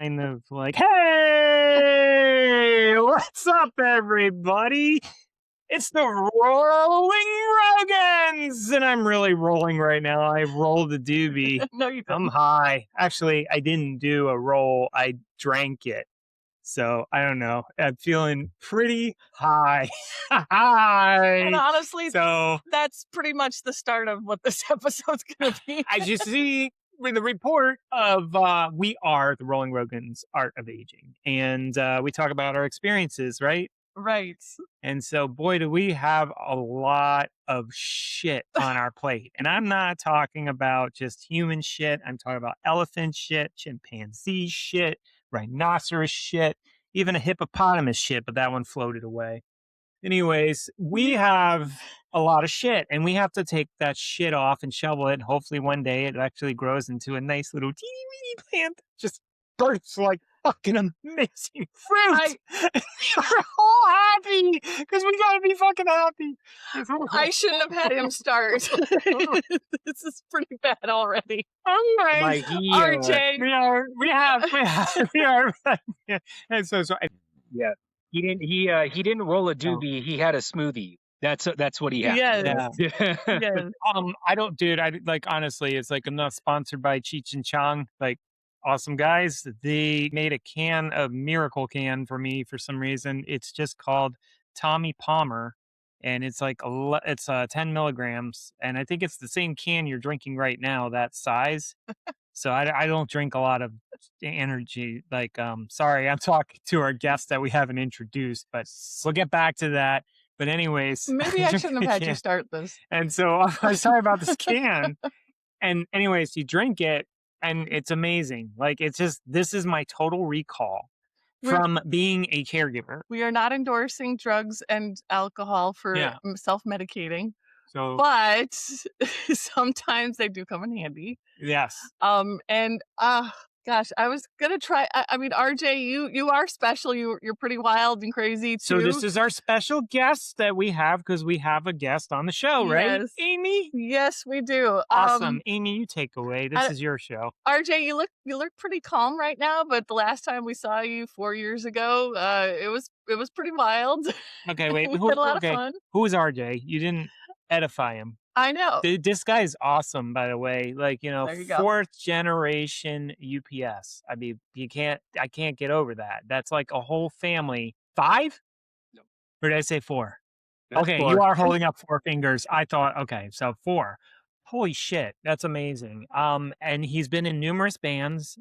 kind of like, hey, what's up, everybody? It's the Rolling Rogans, and I'm really rolling right now. I rolled a doobie. No, you didn't. I'm high. Actually, I didn't do a roll. I drank it. So I don't know. I'm feeling pretty high. And Hi. honestly, So that's pretty much the start of what this episode's going to be. as you see with the report of we are the Rolling Rogans Art of Aging, and we talk about our experiences, right? Right. And so, boy, do we have a lot of shit on our plate. And I'm not talking about just human shit. I'm talking about elephant shit, chimpanzee shit, rhinoceros shit, even a hippopotamus shit, but that one floated away. Anyways, we have a lot of shit, and we have to take that shit off and shovel it. Hopefully one day it actually grows into a nice little teeny weeny plant that just bursts like fucking amazing fruit. We're all happy because we gotta be fucking happy. I shouldn't have had him start. This is pretty bad already. Like RJ. we are. And so yeah. He didn't roll a doobie. He had a smoothie. That's what he had. Yes. Yeah. Yes. I don't, dude. I like honestly, it's like I'm not sponsored by Cheech and Chong. Like, awesome guys. They made a can of Miracle Can for me for some reason. It's just called Tommy Palmer, and it's like 10 milligrams, and I think it's the same can you're drinking right now, that size. So I don't drink a lot of energy. Like, sorry, I'm talking to our guest that we haven't introduced, but we'll get back to that. But anyways, Maybe I shouldn't have had you start this. And so I'm sorry about this can. And anyways, you drink it, and it's amazing. Like, it's just, this is my total recall from being a caregiver. We are not endorsing drugs and alcohol for self-medicating. So, but sometimes they do come in handy. Yes. Gosh, I was gonna try. I mean, RJ, you are special. You're pretty wild and crazy too. So this is our special guest that we have, because we have a guest on the show, right? Yes. Amy? Yes, we do. Awesome. Amy, you take away. This is your show. RJ, you look pretty calm right now, but the last time we saw you 4 years ago, it was pretty wild. Okay, wait. We had a lot of fun. Who is RJ? You didn't edify him. I know. This guy is awesome, by the way. Like, you fourth generation UPS. I mean, I can't get over that. That's like a whole family. 5? No. Or did I say 4? That's okay, 4. You are holding up 4 fingers. I thought, okay, so 4. Holy shit, that's amazing. And he's been in numerous bands.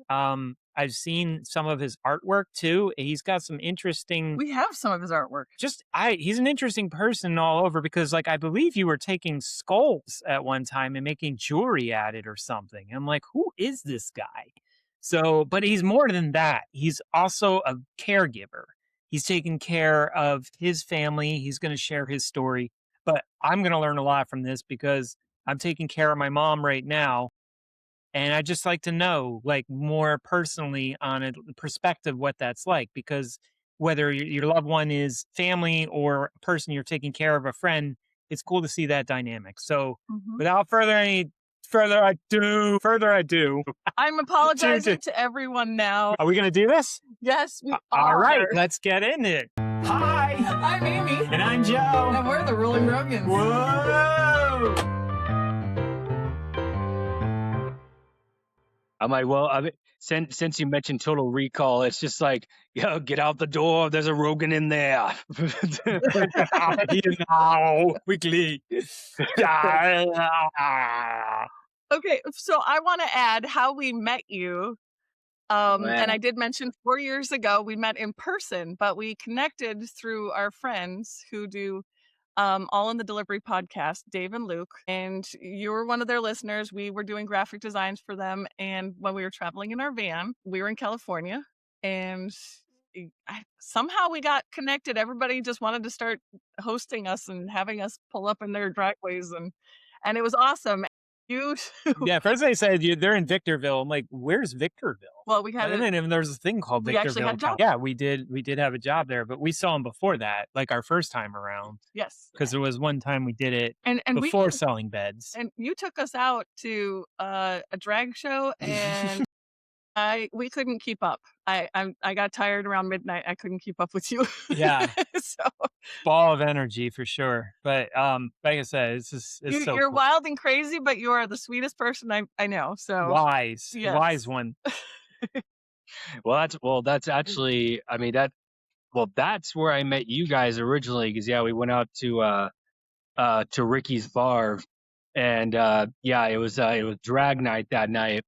I've seen some of his artwork too. He's got some interesting. We have some of his artwork. He's an interesting person all over, because like I believe you were taking skulls at one time and making jewelry at it or something. I'm like, who is this guy? So, but he's more than that. He's also a caregiver. He's taking care of his family. He's going to share his story. But I'm going to learn a lot from this, because I'm taking care of my mom right now. And I'd just like to know, like, more personally on a perspective what that's like, because whether your loved one is family or a person you're taking care of, a friend, it's cool to see that dynamic. So without further ado, I'm apologizing to everyone now. Are we going to do this? Yes, we are. All right, let's get in it. Hi, I'm Amy. And I'm Joe. And we're the Rolling Rogans. Whoa! I'm like, well, since you mentioned Total Recall, it's just like, yo, get out the door. There's a Rogan in there. Quickly. Okay, so I want to add how we met you. And I did mention 4 years ago we met in person, but we connected through our friends who do All in the Delivery podcast, Dave and Luke, and you were one of their listeners. We were doing graphic designs for them, and when we were traveling in our van, we were in California, and somehow we got connected. Everybody just wanted to start hosting us and having us pull up in their driveways, and it was awesome. Yeah, first they said they're in Victorville. I'm like, where's Victorville? Well, we had. I didn't even there's a thing called we Victorville. Actually had a job. Yeah, we did have a job there, but we saw him before that, like our first time around. Yes, because there was one time we did it and before selling beds. And you took us out to a drag show, and we couldn't keep up. I got tired around midnight. I couldn't keep up with you. Yeah, So ball of energy for sure. But like I said, it's so you're cool. wild and crazy, but you are the sweetest person I know. So Wise yes. one. That's actually, I mean, that's where I met you guys originally. Because yeah, we went out to Ricky's bar, and yeah, it was drag night that night.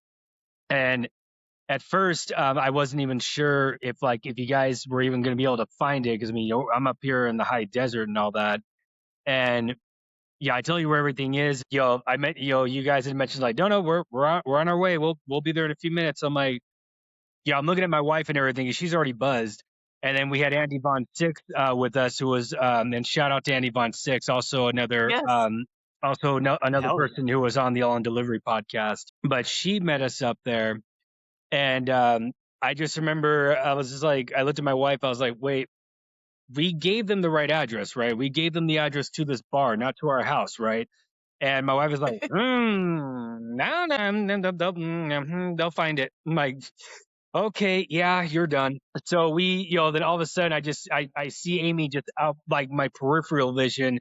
And at first, I wasn't even sure if you guys were even going to be able to find it, because I mean, I'm up here in the high desert and all that. And yeah, I tell you where everything is. I met you guys had mentioned like, no, we're on our way. We'll be there in a few minutes. I'm like, yeah, I'm looking at my wife and everything, and she's already buzzed. And then we had Andy Von Six with us, who was and shout out to Andy Von Six, also another Yes. another Hell yeah. person who was on the All in Delivery podcast. But she met us up there, and I just remember I was just like, I looked at my wife, I was like, wait, we gave them the right address, right? We gave them the address to this bar, not to our house, right? And my wife was like, no, they'll find it. I'm like, okay, yeah, you're done. So then all of a sudden I see Amy just out like my peripheral vision,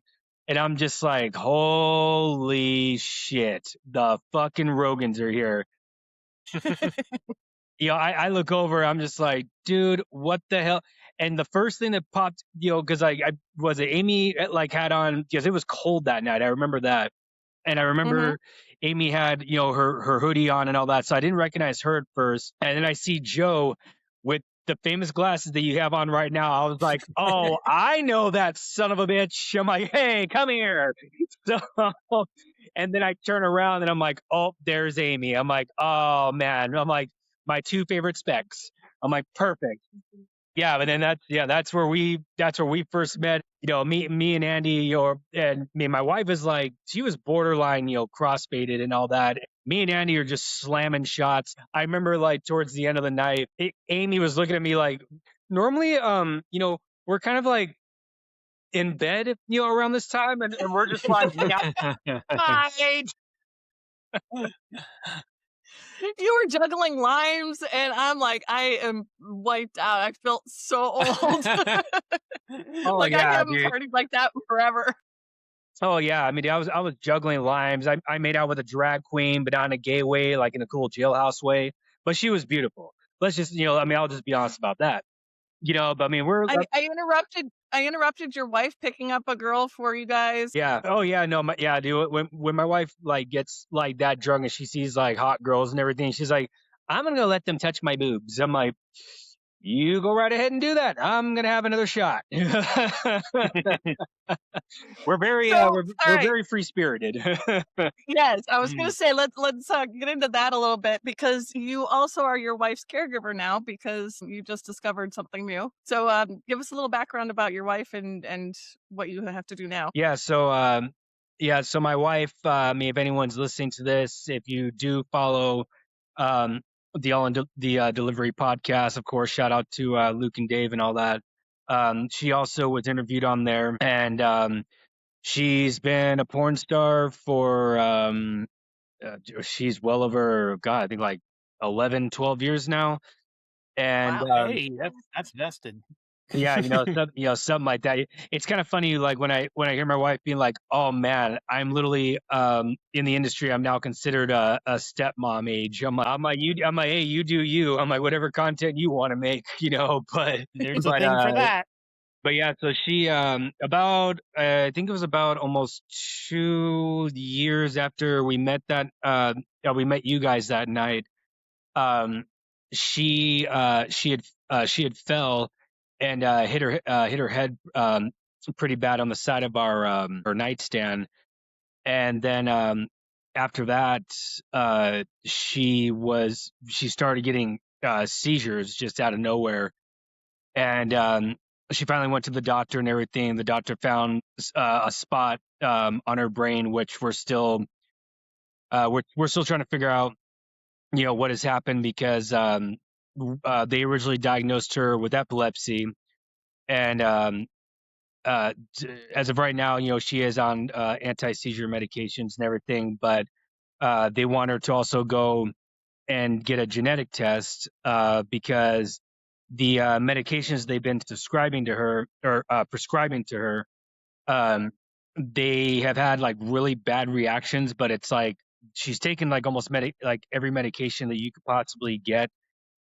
and I'm just like, holy shit, the fucking Rogans are here. I look over, I'm just like, dude, what the hell? And the first thing that popped, because I was it Amy like had on, because it was cold that night. I remember that. And I Mhm. remember Amy had, her hoodie on and all that. So I didn't recognize her at first. And then I see Joe with the famous glasses that you have on right now. I was like, oh, I know that son of a bitch. I'm like, hey, come here. So, and then I turn around and I'm like, oh, there's Amy. I'm like, oh man. I'm like, my two favorite specs. I'm like, perfect. Yeah, but then that's where we first met. Me and Andy, and me and my wife is like, she was borderline, cross-baited and all that. Me and Andy are just slamming shots. I remember like towards the end of the night, Amy was looking at me like, normally, we're kind of like in bed, around this time, and we're just like, night. You were juggling limes, and I'm like, I am wiped out. I felt so old. Oh Like I yeah, haven't dude. partied like that forever. Oh yeah, I mean, I was juggling limes. I made out with a drag queen, but not in a gay way, like in a cool jailhouse way. But she was beautiful. Let's just, I mean, I'll just be honest about that. But I mean, I interrupted your wife picking up a girl for you guys. yeah. Oh yeah, no, yeah, dude. When my wife like gets like that drunk and she sees like hot girls and everything, she's like, I'm gonna let them touch my boobs. I'm like, you go right ahead and do that. I'm gonna have another shot. We're very So, all we're right. very free spirited. Yes, I was gonna Mm. say let's get into that a little bit because you also are your wife's caregiver now because you just discovered something new. So, give us a little background about your wife and what you have to do now. Yeah, so my wife, if anyone's listening to this, if you do follow um the Delivery podcast, of course, shout out to Luke and Dave and all that. She also was interviewed on there, and she's been a porn star for she's well over, God, I think like 11, 12 years now. And Wow. Hey, that's vested. yeah, something like that. It's kind of funny, like when I hear my wife being like, "Oh man, I'm literally in the industry. I'm now considered a stepmom age." Hey, you do you. I'm like, whatever content you want to make, But There's a but thing for that. but yeah, so she about I think it was about almost 2 years after we met you guys that night. um she had fell and hit her head pretty bad on the side of our nightstand. And then after that, she started getting seizures just out of nowhere. And she finally went to the doctor and everything. The doctor found a spot on her brain, which we're still trying to figure out what has happened, because they originally diagnosed her with epilepsy. And as of right now, she is on anti-seizure medications and everything, but they want her to also go and get a genetic test because the medications they've been prescribing to her, um, they have had like really bad reactions. But it's like she's taken like almost like every medication that you could possibly get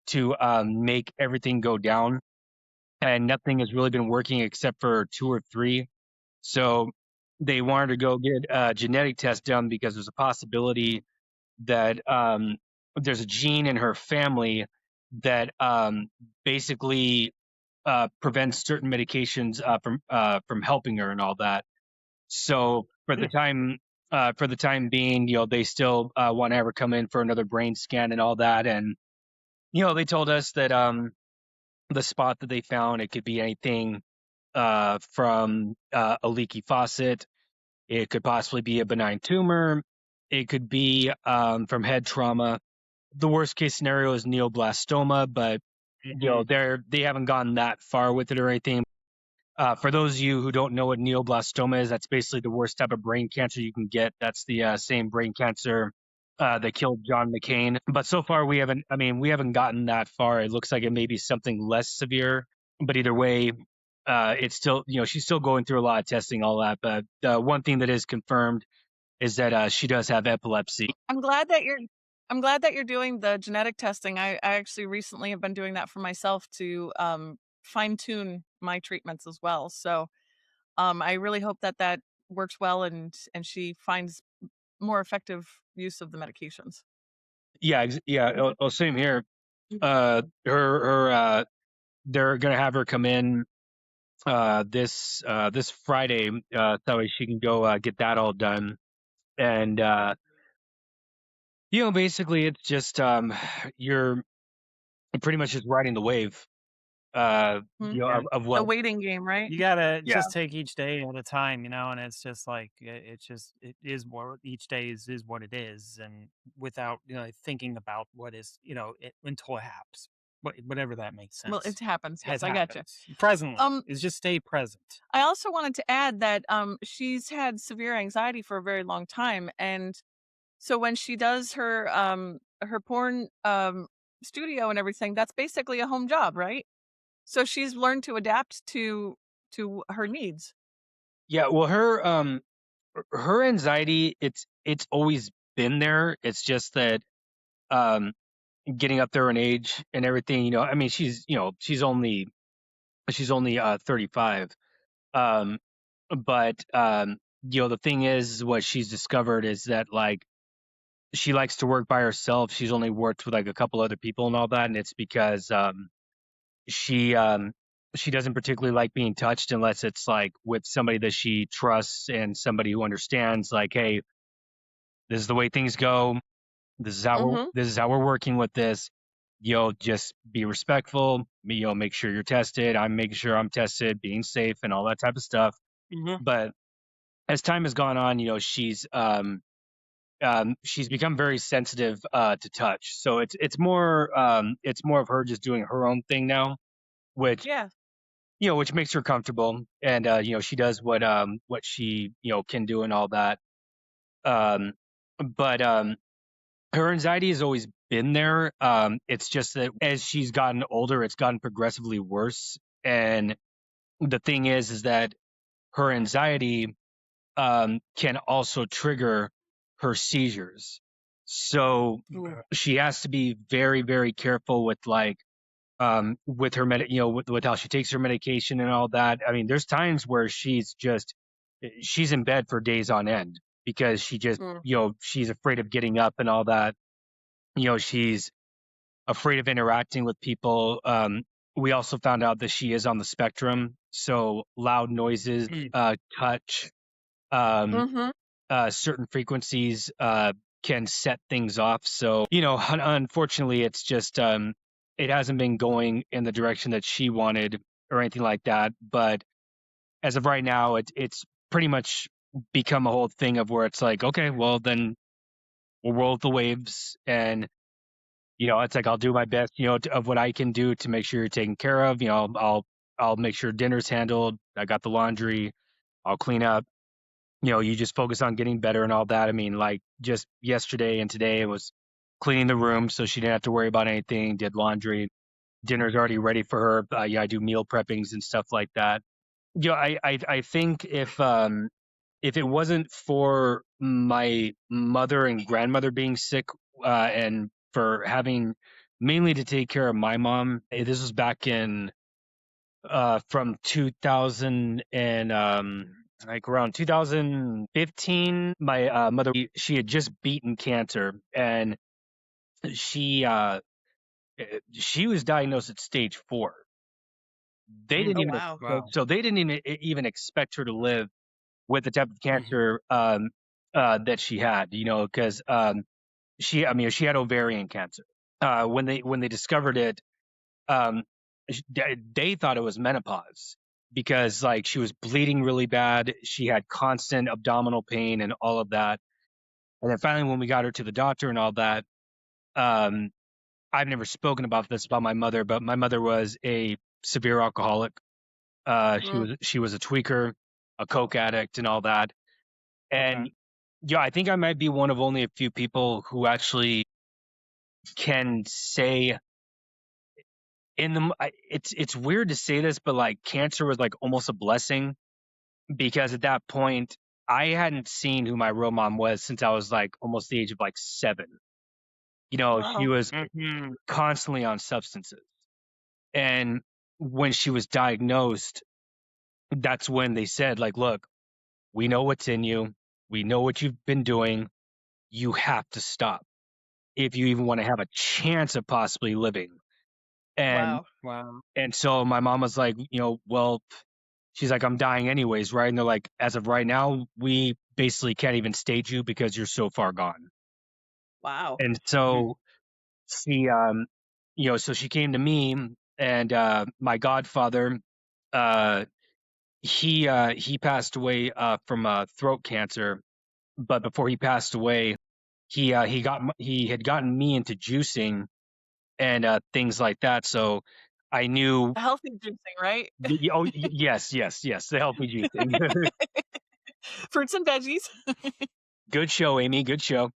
to make everything go down, and nothing has really been working except for 2 or 3. So they wanted to go get a genetic test done because there's a possibility that there's a gene in her family that basically prevents certain medications from helping her and all that. So for the time being, they still want to have her come in for another brain scan and all that. And they told us that the spot that they found, it could be anything from a leaky faucet. It could possibly be a benign tumor. It could be from head trauma. The worst case scenario is neoblastoma, but they haven't gone that far with it or anything. For those of you who don't know what neoblastoma is, that's basically the worst type of brain cancer you can get. That's the same brain cancer that killed John McCain. But so far, we haven't gotten that far. It looks like it may be something less severe. But either way, it's still, she's still going through a lot of testing, all that. But one thing that is confirmed is that she does have epilepsy. I'm glad that you're doing the genetic testing. I actually recently have been doing that for myself to fine tune my treatments as well. So I really hope that works well and she finds more effective use of the medications. Yeah, same here. Her they're gonna have her come in this Friday, so she can go get that all done. And basically it's just you're pretty much just riding the wave of The what. waiting game, right? You gotta Yeah. just take each day at a time, and it's just like it is what each day is what it is, and without thinking about what is until it happens, whatever that makes Well, sense. it happens. Yes, Has I gotcha. happened. Presently Um, is just stay present. I also wanted to add that she's had severe anxiety for a very long time, and so when she does her porn studio and everything, that's basically a home job, right? So she's learned to adapt to her needs. Yeah, well, her anxiety, it's always been there. It's just that getting up there in age and everything, I mean, she's only 35. Um, but the thing is, what she's discovered is that like she likes to work by herself. She's only worked with like a couple other people and all that, and it's because she she doesn't particularly like being touched unless it's like with somebody that she trusts and somebody who understands. Like, hey, this is the way things go. This is how we're working with this. Just be respectful. Make sure you're tested. I'm making sure I'm tested, being safe, and all that type of stuff. But as time has gone on, she's become very sensitive to touch. So it's more of her just doing her own thing now, which Yeah. which makes her comfortable, and she does what she can do and all that. But her anxiety has always been there. It's just that as she's gotten older, it's gotten progressively worse. And the thing is that her anxiety can also trigger her seizures. So she has to be very, very careful with like with her with how she takes her medication and all that. I mean, there's times where she's in bed for days on end because she just she's afraid of getting up and all that. She's afraid of interacting with people. We also found out that she is on the spectrum, so loud noises, touch, certain frequencies can set things off. So unfortunately, it's just it hasn't been going in the direction that she wanted or anything like that. But as of right now, it's pretty much become a whole thing of where it's like, okay, well then we'll roll with the waves, and it's like I'll do my best, of what I can do to make sure you're taken care of. I'll make sure dinner's handled. I got the laundry. I'll clean up. You just focus on getting better and all that. I mean, like just yesterday and today, it was cleaning the room so she didn't have to worry about anything, did laundry. Dinner's already ready for her. I do meal preppings and stuff like that. I think if it wasn't for my mother and grandmother being sick, and for having mainly to take care of my mom, this was back in from 2000 and like around 2015. My mother, she had just beaten cancer, and she uh she was diagnosed at stage 4. They didn't Oh, even wow. expect, so they didn't even expect her to live with the type of cancer that she had, because she had ovarian cancer. When they discovered it, um, they thought it was menopause because like she was bleeding really bad. She had constant abdominal pain and all of that. And then finally, when we got her to the doctor and all that, um, I've never spoken about this about my mother, but my mother was a severe alcoholic. She Mm. was a tweaker, a coke addict, and all that. And yeah, I think I might be one of only a few people who actually can say it's weird to say this, but like cancer was like almost a blessing because at that point I hadn't seen who my real mom was since I was like almost the age of like 7. She Wow. was constantly on substances. And when she was diagnosed, that's when they said, like, look, we know what's in you. We know what you've been doing. You have to stop if you even want to have a chance of possibly living. And Wow. and so my mom was like, well, she's like, I'm dying anyways, right? And they're like, as of right now, we basically can't even stage you because you're so far gone. Wow. And so she, so she came to me, and my godfather, uh, he passed away from throat cancer. But before he passed away, he had gotten me into juicing and things like that. So I knew. Healthy juicing, right? Yes, the healthy juicing. Fruits and veggies. Good show, Amy. Good show.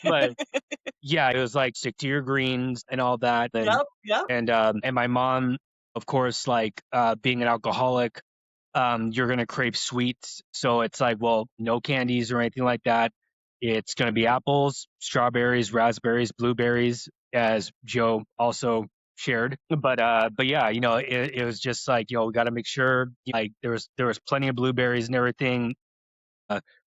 But yeah, it was like stick to your greens and all that. Yep. And my mom, of course, like being an alcoholic, you're gonna crave sweets. So it's like, well, no candies or anything like that. It's gonna be apples, strawberries, raspberries, blueberries, as Joe also shared. But yeah, it was just like, we got to make sure like there was plenty of blueberries and everything,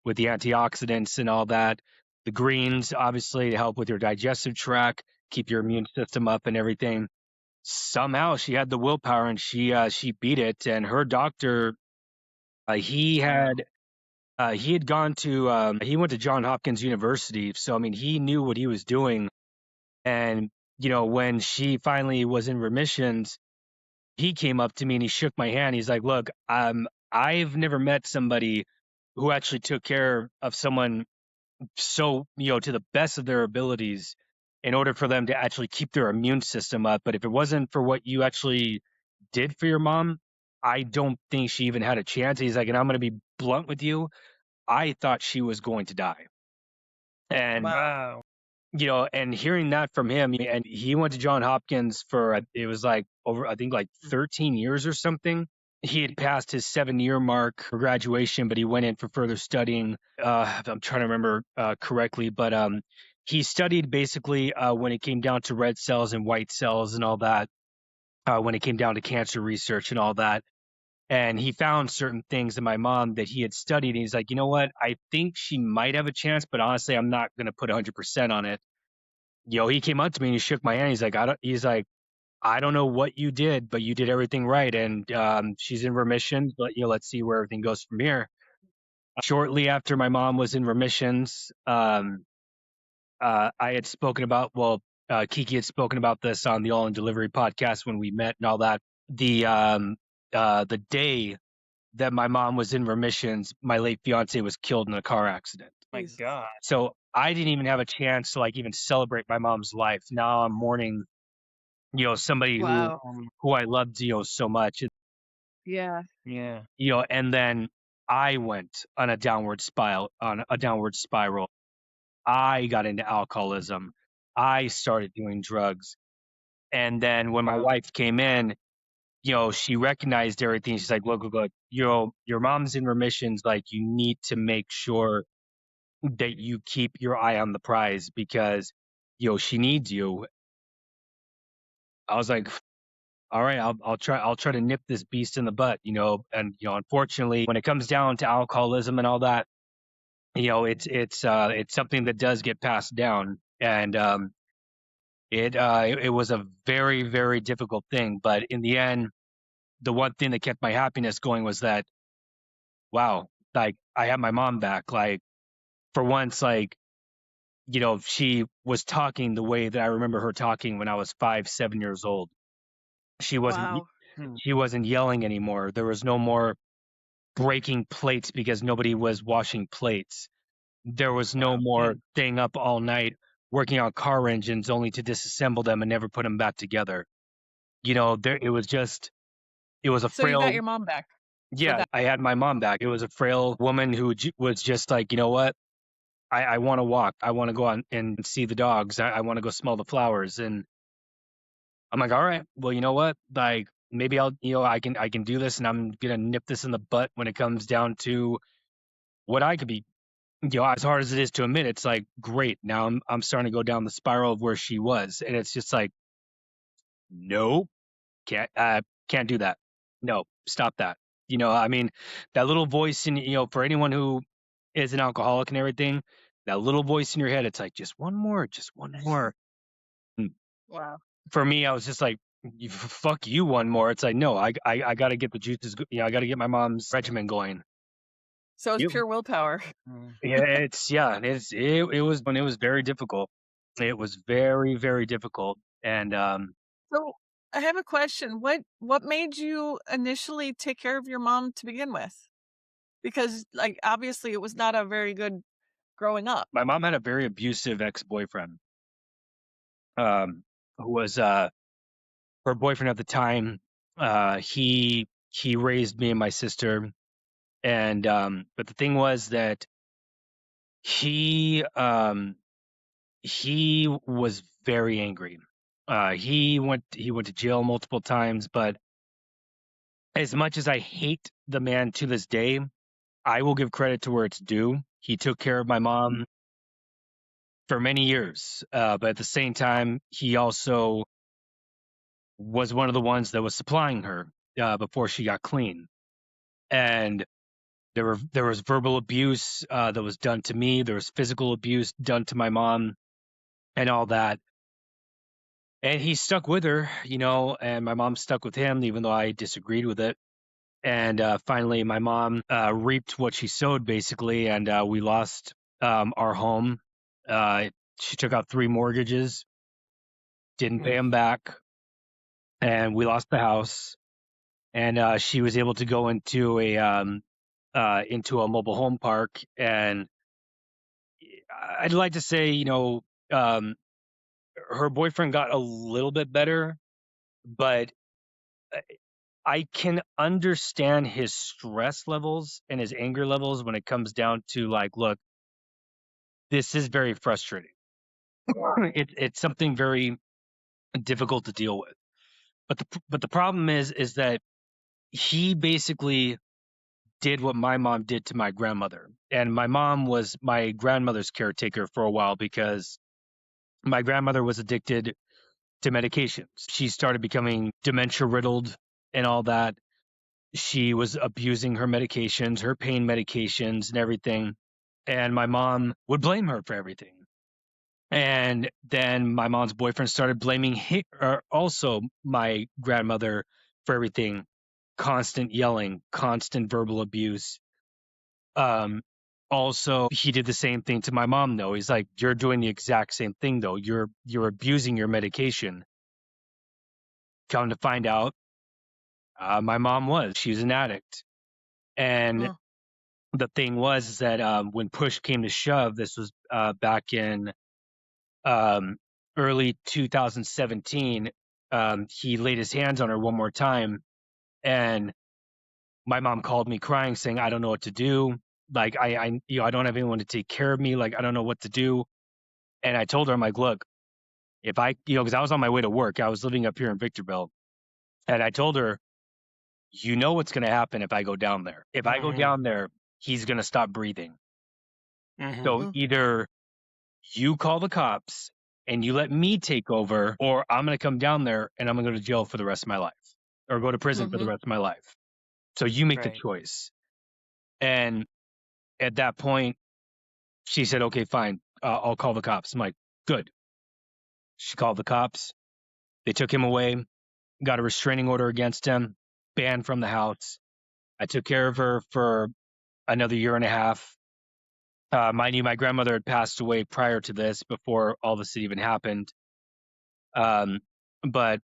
with the antioxidants and all that. The greens, obviously, to help with your digestive tract, keep your immune system up and everything. Somehow she had the willpower and she beat it. And her doctor, he had gone to he went to Johns Hopkins University, so I mean he knew what he was doing. And when she finally was in remissions, he came up to me and he shook my hand. He's like, "Look, I've never met somebody who actually took care of someone so, to the best of their abilities in order for them to actually keep their immune system up. But if it wasn't for what you actually did for your mom, I don't think she even had a chance." He's like, and I'm going to be blunt with you. I thought she was going to die. And, Wow. and hearing that from him, and he went to Johns Hopkins for, it was like over, I think like 13 years or something. He had passed his 7-year mark for graduation, but he went in for further studying. I'm trying to remember correctly, but he studied basically when it came down to red cells and white cells and all that, when it came down to cancer research and all that. And he found certain things in my mom that he had studied. And he's like, you know what? I think she might have a chance, but honestly, I'm not going to put 100% on it. He came up to me and he shook my hand. I don't know what you did, but you did everything right. And she's in remission, but let's see where everything goes from here. Shortly after my mom was in remissions, I had spoken about, Kiki had spoken about this on the All in Delivery podcast when we met and all that. The day that my mom was in remissions, my late fiance was killed in a car accident. My God. So I didn't even have a chance to like even celebrate my mom's life. Now I'm mourning, somebody Wow. who I loved, so much. Yeah. And then I went on a downward spiral, I got into alcoholism. I started doing drugs. And then when my Wow. wife came in, she recognized everything. She's like, look, your mom's in remissions. Like, you need to make sure that you keep your eye on the prize because, she needs you. I was like, all right, I'll try to nip this beast in the butt, and, unfortunately, when it comes down to alcoholism and all that, it's something that does get passed down. And, it was a very, very difficult thing. But in the end, the one thing that kept my happiness going was that, wow, like I have my mom back. Like for once, like, she was talking the way that I remember her talking when I was 5, 7 years old. She wasn't, Wow. Hmm. she wasn't yelling anymore. There was no more breaking plates because nobody was washing plates. There was no Wow. more staying up all night working on car engines only to disassemble them and never put them back together. It was just, it was a So you got frail, your mom back for yeah, that. I had my mom back. It was a frail woman who was just like, you know what? I want to walk. I want to go out and see the dogs. I want to go smell the flowers. And I'm like, all right, well, you know what? Like maybe I can do this, and I'm gonna nip this in the butt when it comes down to what I could be. As hard as it is to admit, it's like great. Now I'm starting to go down the spiral of where she was, and it's just like, no, can't do that. No, stop that. I mean, that little voice in for anyone who is an alcoholic and everything, that little voice in your head, it's like just one more, just one more. And Wow. for me, I was just like, fuck you, one more. It's like, no, I got to get the juices. I got to get my mom's regimen going. So it's It, pure willpower. yeah, it was when it was very difficult. It was very, very difficult. And So I have a question. What made you initially take care of your mom to begin with? Because like obviously it was not a very good growing up. my mom had a very abusive ex-boyfriend, who was her boyfriend at the time. He raised me and my sister, and but the thing was that he was very angry. He went to jail multiple times, but as much as I hate the man to this day, I will give credit to where it's due. He took care of my mom for many years, but at the same time, he also was one of the ones that was supplying her before she got clean. And there was verbal abuse that was done to me. There was physical abuse done to my mom and all that. And he stuck with her, and my mom stuck with him, even though I disagreed with it. And finally, my mom reaped what she sowed, basically, and we lost our home. She took out 3 mortgages, didn't pay them back, and we lost the house. And she was able to go into a mobile home park. And I'd like to say, um, her boyfriend got a little bit better, but I can understand his stress levels and his anger levels when it comes down to like, look, this is very frustrating. It's something very difficult to deal with. But the problem is that he basically did what my mom did to my grandmother. And my mom was my grandmother's caretaker for a while because my grandmother was addicted to medications. She started becoming dementia riddled and all that. She was abusing her medications, her pain medications and everything. And my mom would blame her for everything. And then my mom's boyfriend started blaming also my grandmother for everything. Constant yelling, constant verbal abuse. Um, Also, he did the same thing to my mom, though. He's like, you're doing the exact same thing, though. You're abusing your medication. Come to find out, my mom she was an addict. And Mm. the thing was is that when push came to shove, this was back in um, early 2017. He laid his hands on her one more time, and my mom called me crying, saying, "I don't know what to do. Like I don't have anyone to take care of me. Like I don't know what to do." And I told her, I'm like, look, if I, because I was on my way to work, I was living up here in Victorville. And I told her, you know what's going to happen if I go down there. If I go Mhm. down there, he's going to stop breathing. Mhm. So Mm. either you call the cops and you let me take over, or I'm going to come down there and I'm going to go to jail for the rest of my life or go to prison for the Mhm. rest of my life. So you make the Right. choice. And at that point, she said, okay, fine. I'll call the cops. I'm like, good. She called the cops. They took him away, got a restraining order against him, banned from the house. I took care of her for another year and a half. Mind you, my grandmother had passed away prior to this, before all this had even happened. Um, but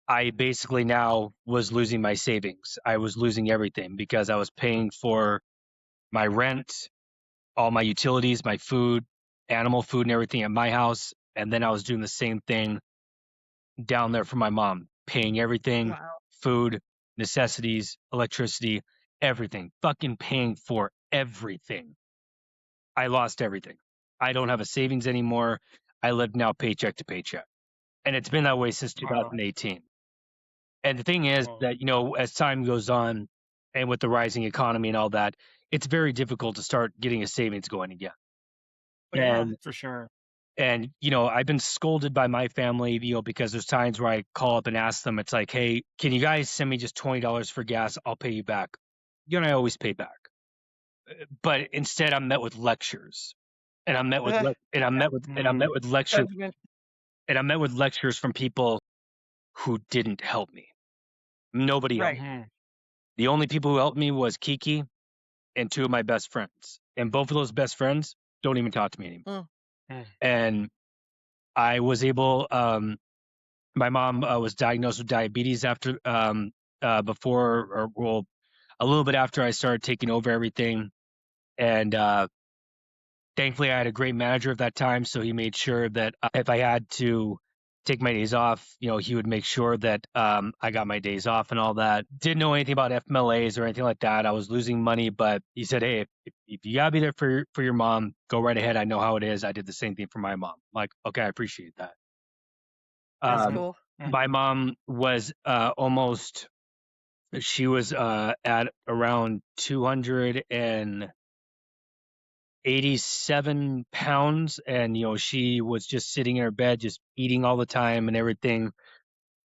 I basically now was losing my savings. I was losing everything because I was paying for my rent, all my utilities, my food, animal food, and everything at my house. And then I was doing the same thing down there for my mom, paying everything, Wow. food, necessities, electricity, everything, fucking paying for everything. I lost everything. I don't have a savings anymore. I live now paycheck to paycheck. And it's been that way since Wow. 2018. And the thing is Wow. that, as time goes on and with the rising economy and all that, it's very difficult to start getting a savings going again. Yeah, And for sure. I've been scolded by my family, because there's times where I call up and ask them, it's like, hey, can you guys send me just $20 for gas? I'll pay you back. I always pay back. But instead I'm met with lectures. And I'm met with Ugh, yeah. Mm. lectures, Judgment. and I'm met with lectures from people who didn't help me. Nobody helped. Right. Mhm. The only people who helped me was Kiki and two of my best friends. And both of those best friends don't even talk to me anymore. Mm. Mm. And I was able, my mom was diagnosed with diabetes after, before, or well, a little bit after I started taking over everything. And thankfully, I had a great manager at that time. So he made sure that if I had to take my days off, he would make sure that I got my days off and all that. Didn't know anything about FMLAs or anything like that. I was losing money, but he said, hey, if you gotta be there for your mom, go right ahead. I know how it is. I did the same thing for my mom. I'm like, okay, I appreciate that. That's Um, Mhm. cool. my Mhm. mom was she was at around 287 pounds, and she was just sitting in her bed, just eating all the time and everything.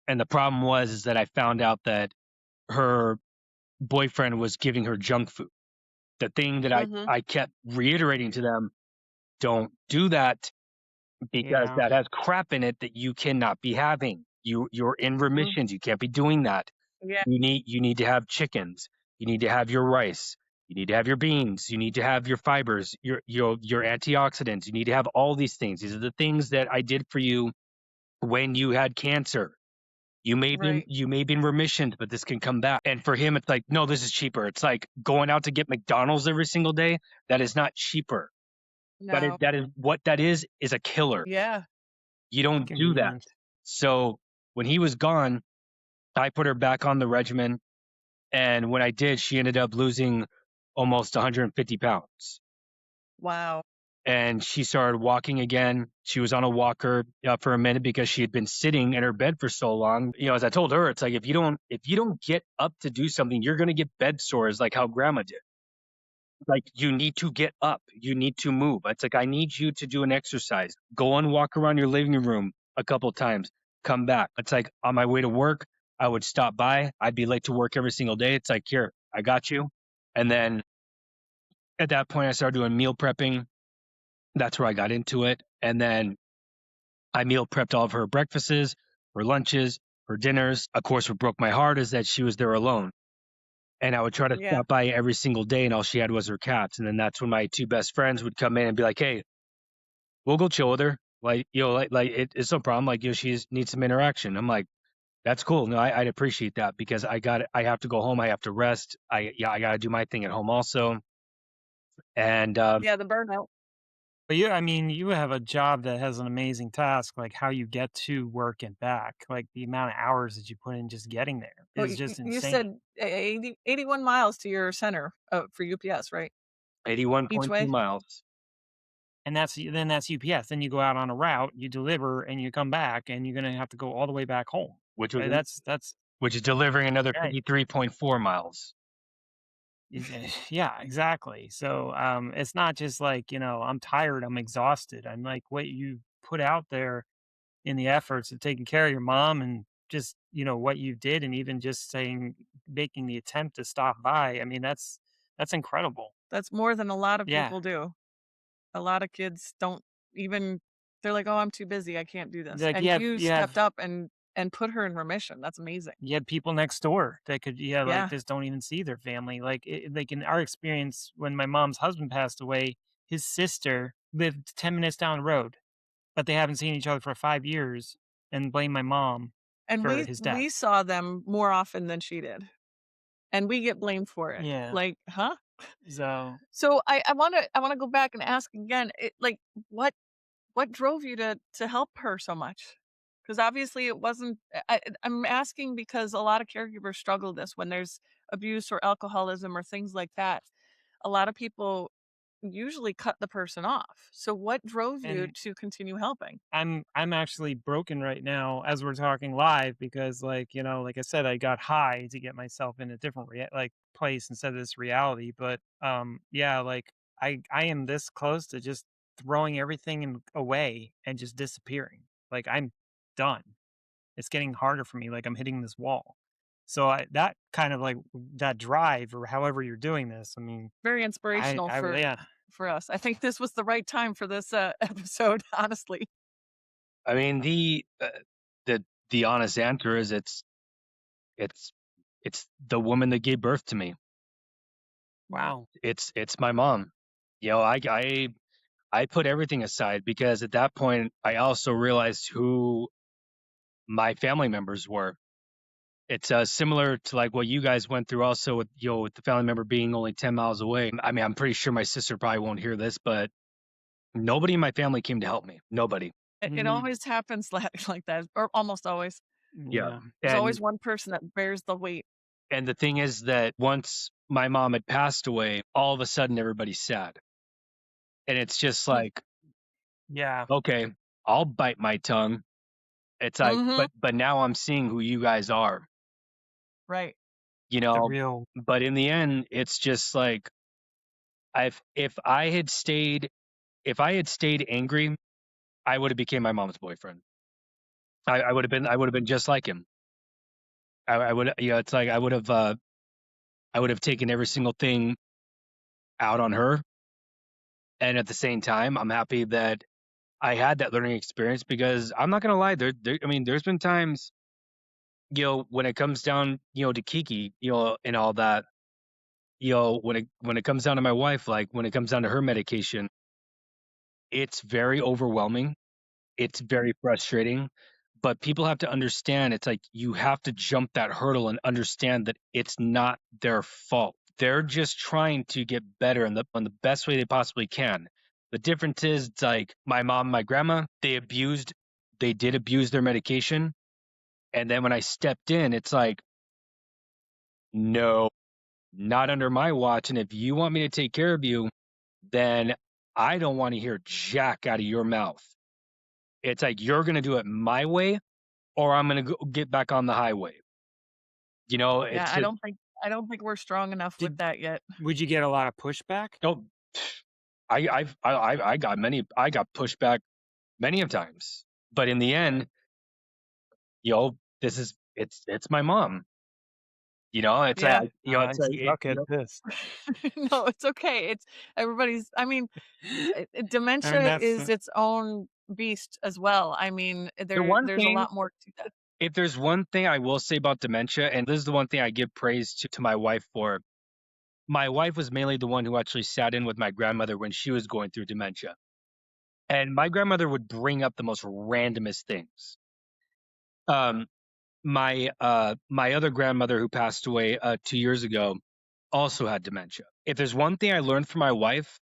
And the problem was is that I found out that her boyfriend was giving her junk food. The thing that I Mhm. I kept reiterating to them, don't do that, because Yeah. that has crap in it that you cannot be having. You're in Mm. remissions. You can't be doing that. Yeah. You need to have chickens. You need to have your rice. You need to have your beans. You need to have your fibers, your antioxidants. You need to have all these things. These are the things that I did for you when you had cancer. Right. You may be in remission, but this can come back. And for him, it's like, no, this is cheaper. It's like going out to get McDonald's every single day. That is not cheaper. No. That is what that is a killer. Yeah. You don't do that. Convenient. So when he was gone, I put her back on the regimen. And when I did, she ended up losing almost 150 pounds. Wow. And she started walking again. She was on a walker for a minute because she had been sitting in her bed for so long. As I told her, it's like if you don't get up to do something, you're gonna get bed sores like how grandma did. Like, you need to get up. You need to move. It's like, I need you to do an exercise. Go and walk around your living room a couple of times. Come back. It's like, on my way to work, I would stop by. I'd be late to work every single day. It's like, here, I got you. And then at that point, I started doing meal prepping. That's where I got into it. And then I meal prepped all of her breakfasts, her lunches, her dinners. Of course, what broke my heart is that she was there alone. And I would try to Yeah. stop by every single day, and all she had was her cats. And then that's when my two best friends would come in and be like, "Hey, we'll go chill with her. Like, it's no problem. Like, she needs some interaction." I'm like, "That's cool. No, I'd appreciate that, because I have to go home. I have to rest. I got to do my thing at home also." And Yeah. The burnout. But you I mean, you have a job that has an amazing task, like how you get to work and back. Like the amount of hours that you put in just getting there Well, is just you insane. said 81 miles to your center for UPS, right? Each 81.2 way? miles. and that's UPS. Then you go out on a route, you deliver, and you come back, and you're gonna have to go all the way back home. which was That's which is delivering another yeah, 53.4 miles. yeah, exactly. So it's not just like, I'm tired, I'm exhausted. I'm like, what you put out there in the efforts of taking care of your mom, and just, what you did, and even just making the attempt to stop by. I mean, that's incredible. That's more than a lot of Yeah. people do. A lot of kids don't even, they're like, "Oh, I'm too busy. I can't do this." Like And you you have stepped up and put her in remission. That's amazing. you had people next door that could, yeah, like, Yeah. just don't even see their family. Like in our experience, when my mom's husband passed away, his sister lived 10 minutes down the road, but they haven't seen each other for 5 years, and blame my mom And for we his death. we saw them more often than she did, and we get blamed for it. Yeah. Like, huh? So So I wanna go back and ask again, like, what drove you to help her so much? Because obviously it wasn't. I'm asking because a lot of caregivers struggle this when there's abuse or alcoholism or things like that. A lot of people usually cut the person off. So what drove you and to continue helping? I'm actually broken right now as we're talking live, because, like, like I said, I got high to get myself in a different place instead of this reality. But yeah, like, I am this close to just throwing everything away and just disappearing. Like, I'm done. It's getting harder for me, like I'm hitting this wall. So that kind of, like, that drive, or however you're doing this, I mean, Very inspirational I yeah. for us. I think this was the right time for this episode, honestly. I mean, the honest answer is it's it's the woman that gave birth to me. Wow. It's my mom. I put everything aside because at that point I also realized who my family members were. It's similar to like what you guys went through also with with the family member being only 10 miles away. I mean, I'm pretty sure my sister probably won't hear this, but nobody in my family came to help me. Nobody. It Mhm. always happens like that, or almost always. Yeah. Yeah. There's And always one person that bears the weight. and the thing is that once my mom had passed away, all of a sudden everybody's sad. And it's just Mm. like, Yeah. okay, I'll bite my tongue. It's like, Mhm. but now I'm seeing who you guys are, Right. you The know. real But in the end, it's just like I've if I had stayed angry, I would have became my mom's boyfriend. I would have been just like him. I would, it's like I would have taken every single thing out on her. And at the same time, I'm happy that I had that learning experience because I'm not gonna lie, I mean, there's been times, when it comes down, to Kiki, and all that, when it comes down to my wife, like when it comes down to her medication, it's very overwhelming. It's very frustrating, but people have to understand it's like you have to jump that hurdle and understand that it's not their fault. They're just trying to get better in the best way they possibly can. The difference is it's like my mom, my grandma, they did abuse their medication. And then when I stepped in, it's like, no, not under my watch. And if you want me to take care of you, then I don't want to hear jack out of your mouth. It's like you're going to do it my way or I'm going to get back on the highway. Yeah, It's just, I don't think we're strong enough with did that yet. would you get a lot of pushback? oh, I got pushed back many of times, but in the end, it's my mom. It's Yeah. it's like I suck at this. No, it's okay. It's everybody's, I mean, I mean, dementia that's is its own beast as well. I mean, the one there's a thing. lot more to that. If there's one thing I will say about dementia, and this is the one thing I give praise to my wife for, my wife was mainly the one who actually sat in with my grandmother when she was going through dementia. And my grandmother would bring up the most randomest things. Um, my other grandmother who passed away 2 years ago also had dementia. If there's one thing I learned from my wife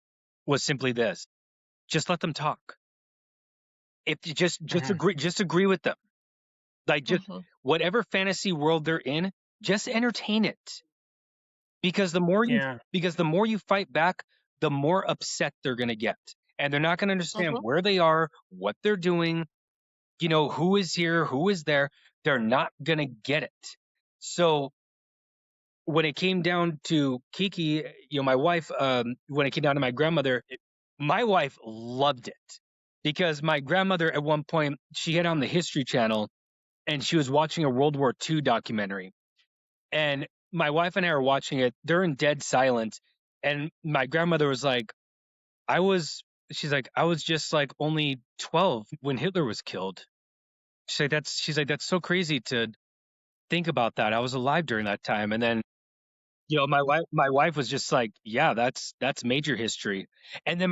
was simply this: just let them talk. If you Mhm. just agree with them. Like just Mhm. whatever fantasy world they're in, just entertain it. Because the more Yeah. you fight back, the more upset they're gonna get. and they're not going to understand Mhm. where they are, what they're doing, who is here, who is there. They're not going to get it. So when it came down to Kiki, my wife, when it came down to my grandmother, my wife loved it because my grandmother at one point, she had on the History Channel and she was watching a World War II documentary. And my wife and I are watching it. They're in dead silence. And my grandmother was like, she's like, I was just like only 12 when Hitler was killed. She's like, that's so crazy to think about that. I was alive during that time. And then, my wife was just like, yeah, that's major history. And then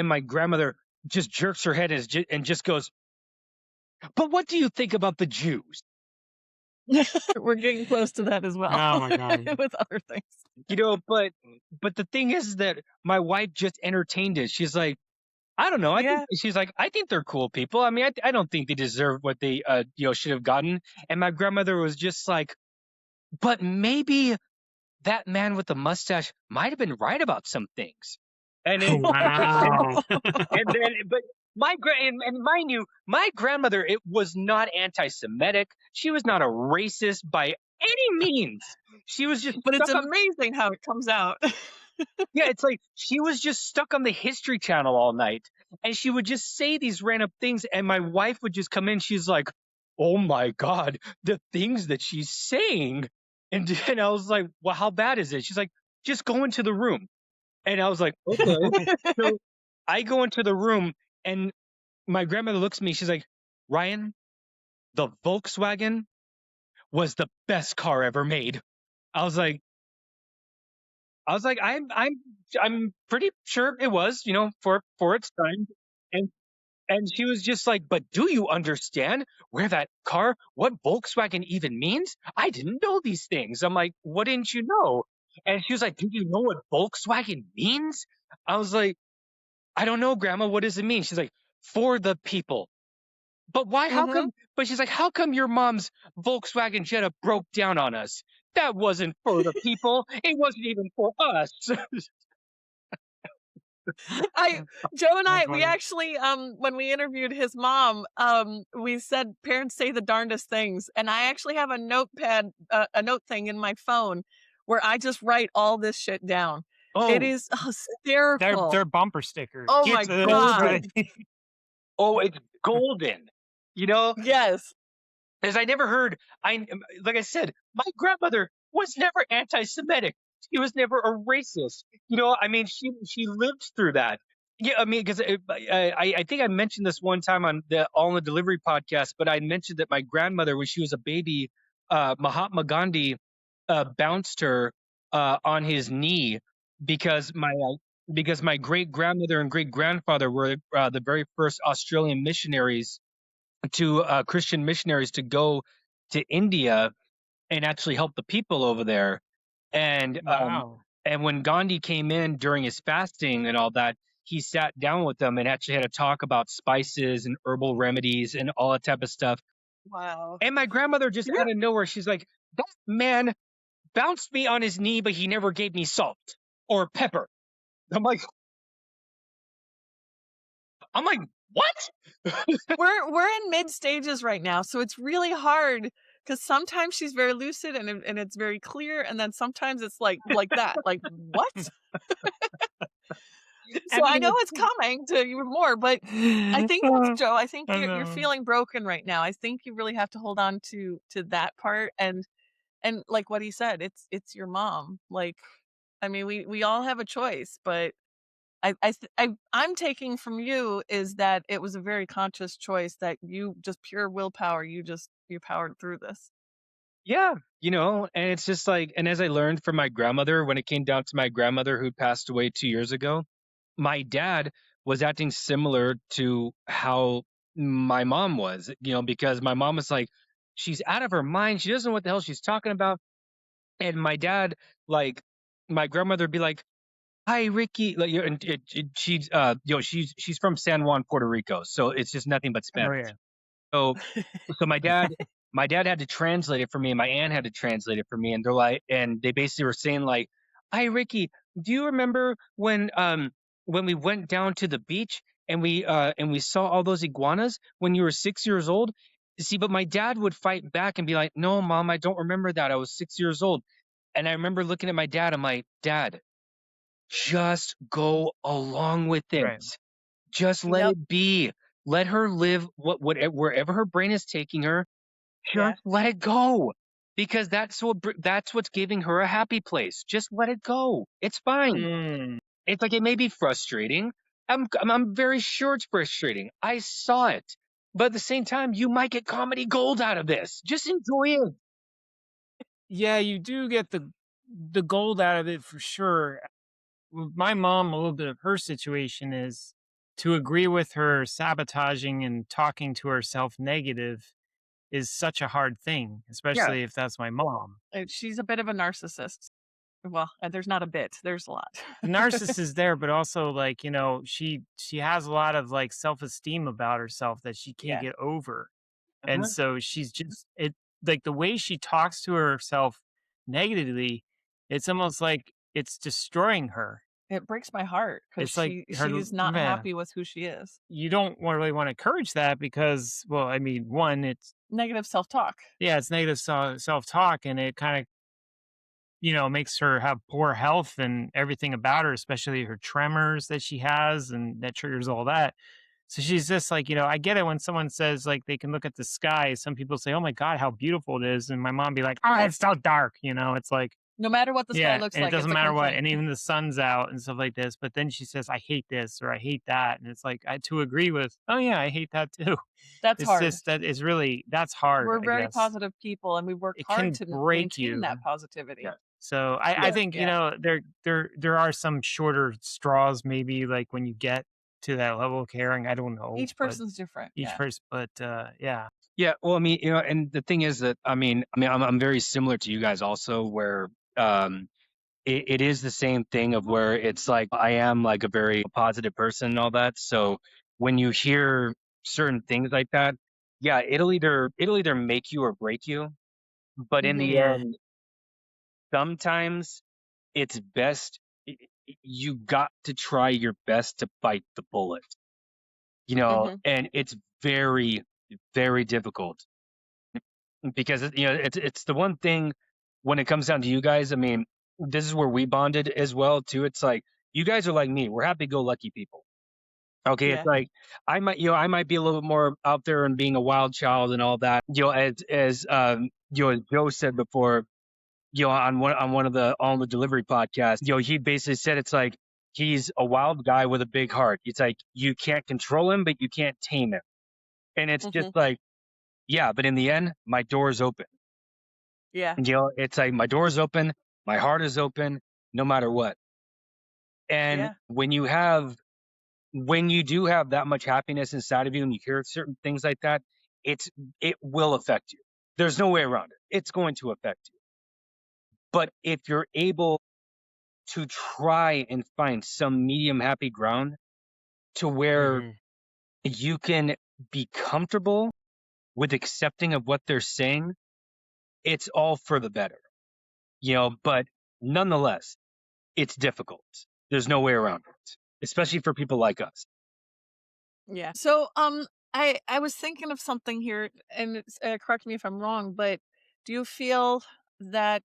my grandmother just jerks her head and just goes, but what do you think about the Jews? We're getting close to that as well Oh my God. with other things. But the thing is that my wife just entertained it. She's like, I don't know. Yeah. She's like, I think they're cool people. I mean, I don't think they deserve what they, should have gotten. And my grandmother was just like, but maybe that man with the mustache might have been right about some things. And it, and, Wow. and then, but and mind you, my grandmother, it was not anti-Semitic. She was not a racist by any means. She was just But it's stuck on. amazing how it comes out. Yeah, it's like she was just stuck on the History Channel all night, and she would just say these random things, and my wife would just come in. She's like, "Oh my God, the things that she's saying," and I was like, "Well, how bad is it?" She's like, "Just go into the room," and I was like, "Okay." So I go into the room, and my grandmother looks at me. She's like, "Ryan, the Volkswagen was the best car ever made." I was like, I'm pretty sure it was, for its time. And and she was just like, but do you understand where that car, what Volkswagen even means? I didn't know these things. I'm like, what didn't you know? And she was like, do you know what Volkswagen means? I was like, I don't know, Grandma. What does it mean? She's like, for the people. But why? How Mhm. come? But she's like, how come your mom's Volkswagen Jetta broke down on us? That wasn't for the people. It wasn't even for us. I Joe and That's I, we funny. actually when we interviewed his mom, we said parents say the darndest things, and I actually have a notepad, a note thing in my phone where I just write all this shit down. It Oh, is They're hysterical. bumper stickers. Oh my it's That's god. what golden. Oh, it's golden. You know, Yes. as I never heard. Like I said, my grandmother was never anti-Semitic. She was never a racist. I mean, she lived through that. Yeah, I mean, because I think I mentioned this one time on the All in the Delivery podcast, but I mentioned that my grandmother, when she was a baby, Mahatma Gandhi bounced her on his knee because my great grandmother and great grandfather were the very first Australian missionaries to Christian missionaries to go to India and actually help the people over there. And wow. when Gandhi came in during his fasting and all that, he sat down with them and actually had a talk about spices and herbal remedies and all that type of stuff. Wow. And my grandmother just Yeah. out of nowhere, she's like, "That man bounced me on his knee, but he never gave me salt or pepper." I'm like, what? We're in mid stages right now, so it's really hard because sometimes she's very lucid and it's very clear, and then sometimes it's like that, like what? I So I know mean, it's coming to you more, but I think I Joe, I think you're know. feeling broken right now. I think you really have to hold on to that part and like what he said, it's your mom. Like, I mean, we all have a choice, but I'm taking from you is that it was a very conscious choice that you just pure willpower. You powered through this. yeah, and it's just like, and as I learned from my grandmother, when it came down to my grandmother who passed away 2 years ago, my dad was acting similar to how my mom was, because my mom was like, she's out of her mind. She doesn't know what the hell she's talking about. And my dad, like, my grandmother would be like, "Hi, Ricky." Like, and she's, she's from San Juan, Puerto Rico. So it's just nothing but Oh Spanish. yeah. So so my dad had to translate it for me, and my aunt had to translate it for me, and they're like, and they basically were saying like, "Hi, Ricky, do you remember when when we went down to the beach and we saw all those iguanas when you were 6 years old. See, but my dad would fight back and be like, "No, mom, I don't remember that. I was 6 years old." And I remember looking at my dad. I'm like, "Dad, just go along with it. Right. Just let Yep. it be. Let her live wherever her brain is taking her. Yeah. Just let it go." Because that's what's giving her a happy place. Just let it go. It's fine. Mm. It's like it may be frustrating. I'm very sure it's frustrating. I saw it, but at the same time, you might get comedy gold out of this. Just enjoy it. Yeah, you do get the gold out of it for sure. With my mom, a little bit of her situation is to agree with her sabotaging and talking to herself negative is such a hard thing, Yeah. especially if that's my mom. She's a bit of a narcissist. Well, there's not a bit. There's a lot. The narcissist is there, but also like, she has a lot of like self-esteem about herself that she can't Yeah. get over. And Uh-huh. so she's just like the way she talks to herself negatively, it's almost like it's destroying her. It breaks my heart because It's like she's not man, happy with who she is. you don't really want to encourage that because, well, I mean, one, it's Negative self-talk. yeah, it's negative self-talk, and it kind of makes her have poor health and everything about her, especially her tremors that she has, and that triggers all that. So she's just like, I get it when someone says like they can look at the sky. Some people say, "Oh my God, how beautiful it is," and my mom be like, "Oh, it's so dark." It's like, No matter what the sky yeah, looks and it like, it's doesn't a matter what, complaint. and even the sun's out and stuff like this. But then she says, "I hate this" or "I hate that," and it's like I to agree with. Oh yeah, I hate that too. That's It's hard. just that is really that's hard, We're I very guess. positive people, and we worked It hard can to break maintain you. that positivity. Yeah. So I Yeah. think, Yeah. there are some shorter straws maybe like when you get to that level of caring. I don't know, Each but person's different. each Yeah. person, but yeah. Yeah. Well, I mean, and the thing is that I'm very similar to you guys also, where um, it is the same thing of where it's like I am like a very positive person and all that. So when you hear certain things like that, yeah, it'll either make you or break you. But in the Mhm. Yeah. end, sometimes it's best. You got to try your best to bite the bullet, Mhm. and it's very, very difficult because it's the one thing when it comes down to you guys. I mean, this is where we bonded as well too. It's like you guys are like me. We're happy-go-lucky people. Okay, it's Yeah. like I might be a little bit more out there and being a wild child and all that. As Joe said before, on one of the on the delivery podcasts, he basically said it's like he's a wild guy with a big heart. It's like you can't control him, but you can't tame him. And it's just Mhm. like, yeah, but in the end, my door is open. Yeah. It's like my door is open, my heart is open, no matter what. And Yeah. when you do have that much happiness inside of you and you hear certain things like that, it will affect you. There's no way around it. It's going to affect you. But if you're able to try and find some medium happy ground to where Mhm. you can be comfortable with accepting of what they're saying, it's all for the better. But nonetheless, it's difficult. There's no way around it, especially for people like us. Yeah. So, I was thinking of something here, and correct me if I'm wrong, but do you feel that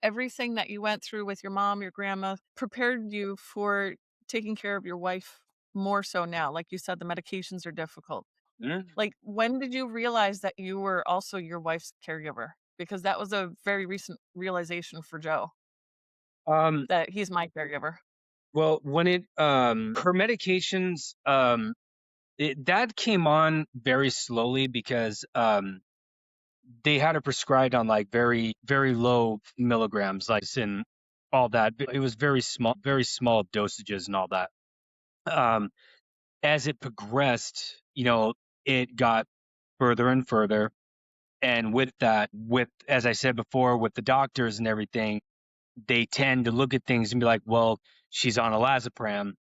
everything that you went through with your mom, your grandma, prepared you for taking care of your wife more so now? Like you said, the medications are difficult. Mm. Like, when did you realize that you were also your wife's caregiver? Because that was a very recent realization for Joe Um, that he's my caregiver. well, when her medications, that came on very slowly because they had her prescribed on like very, very low milligrams, like in all that. It was very small dosages and all that. Um, as it progressed, it got further and further. And with that, as I said before, with the doctors and everything, they tend to look at things and be like, well, she's on alazapram.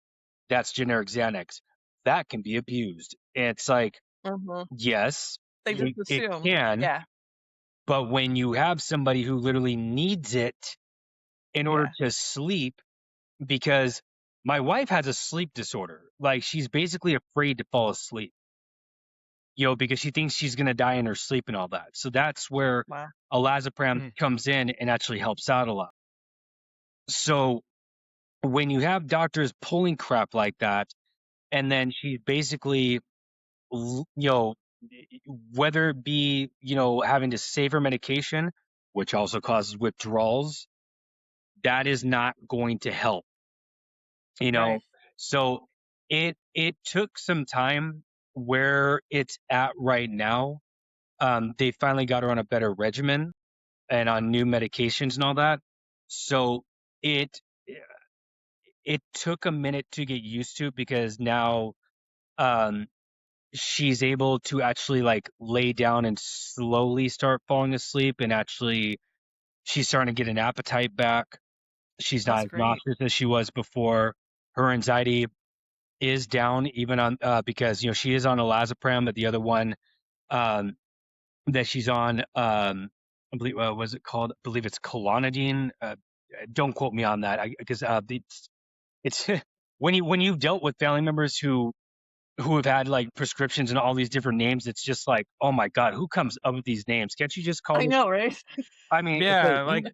That's generic Xanax. That can be abused. And it's like, Hmm. yes, They just it assume. can. Yeah. But when you have somebody who literally needs it in order Yeah. to sleep, because My wife has a sleep disorder. Like, she's basically afraid to fall asleep, because she thinks she's going to die in her sleep and all that. So that's where Wow. alazapram Mm. comes in and actually helps out a lot. So when you have doctors pulling crap like that, and then she's basically, whether it be, having to save her medication, which also causes withdrawals, that is not going to help, you know. Right. So it took some time. Where it's at right now, they finally got her on a better regimen and on new medications and all that. So it it took a minute to get used to, because now um she's able to actually like lay down and slowly start falling asleep, and actually she's starting to get an appetite back. She's not That's as great. nauseous as she was before. Her anxiety is down, even on because she is on alazapram, but the other one um that she's on, I believe, was it called? I believe it's colonidine. Don't quote me on that, because it's when you've dealt with family members who have had like prescriptions and all these different names, it's just like, oh my god, who comes up with these names? Can't you just call I it? know, right? I mean, it's Yeah, like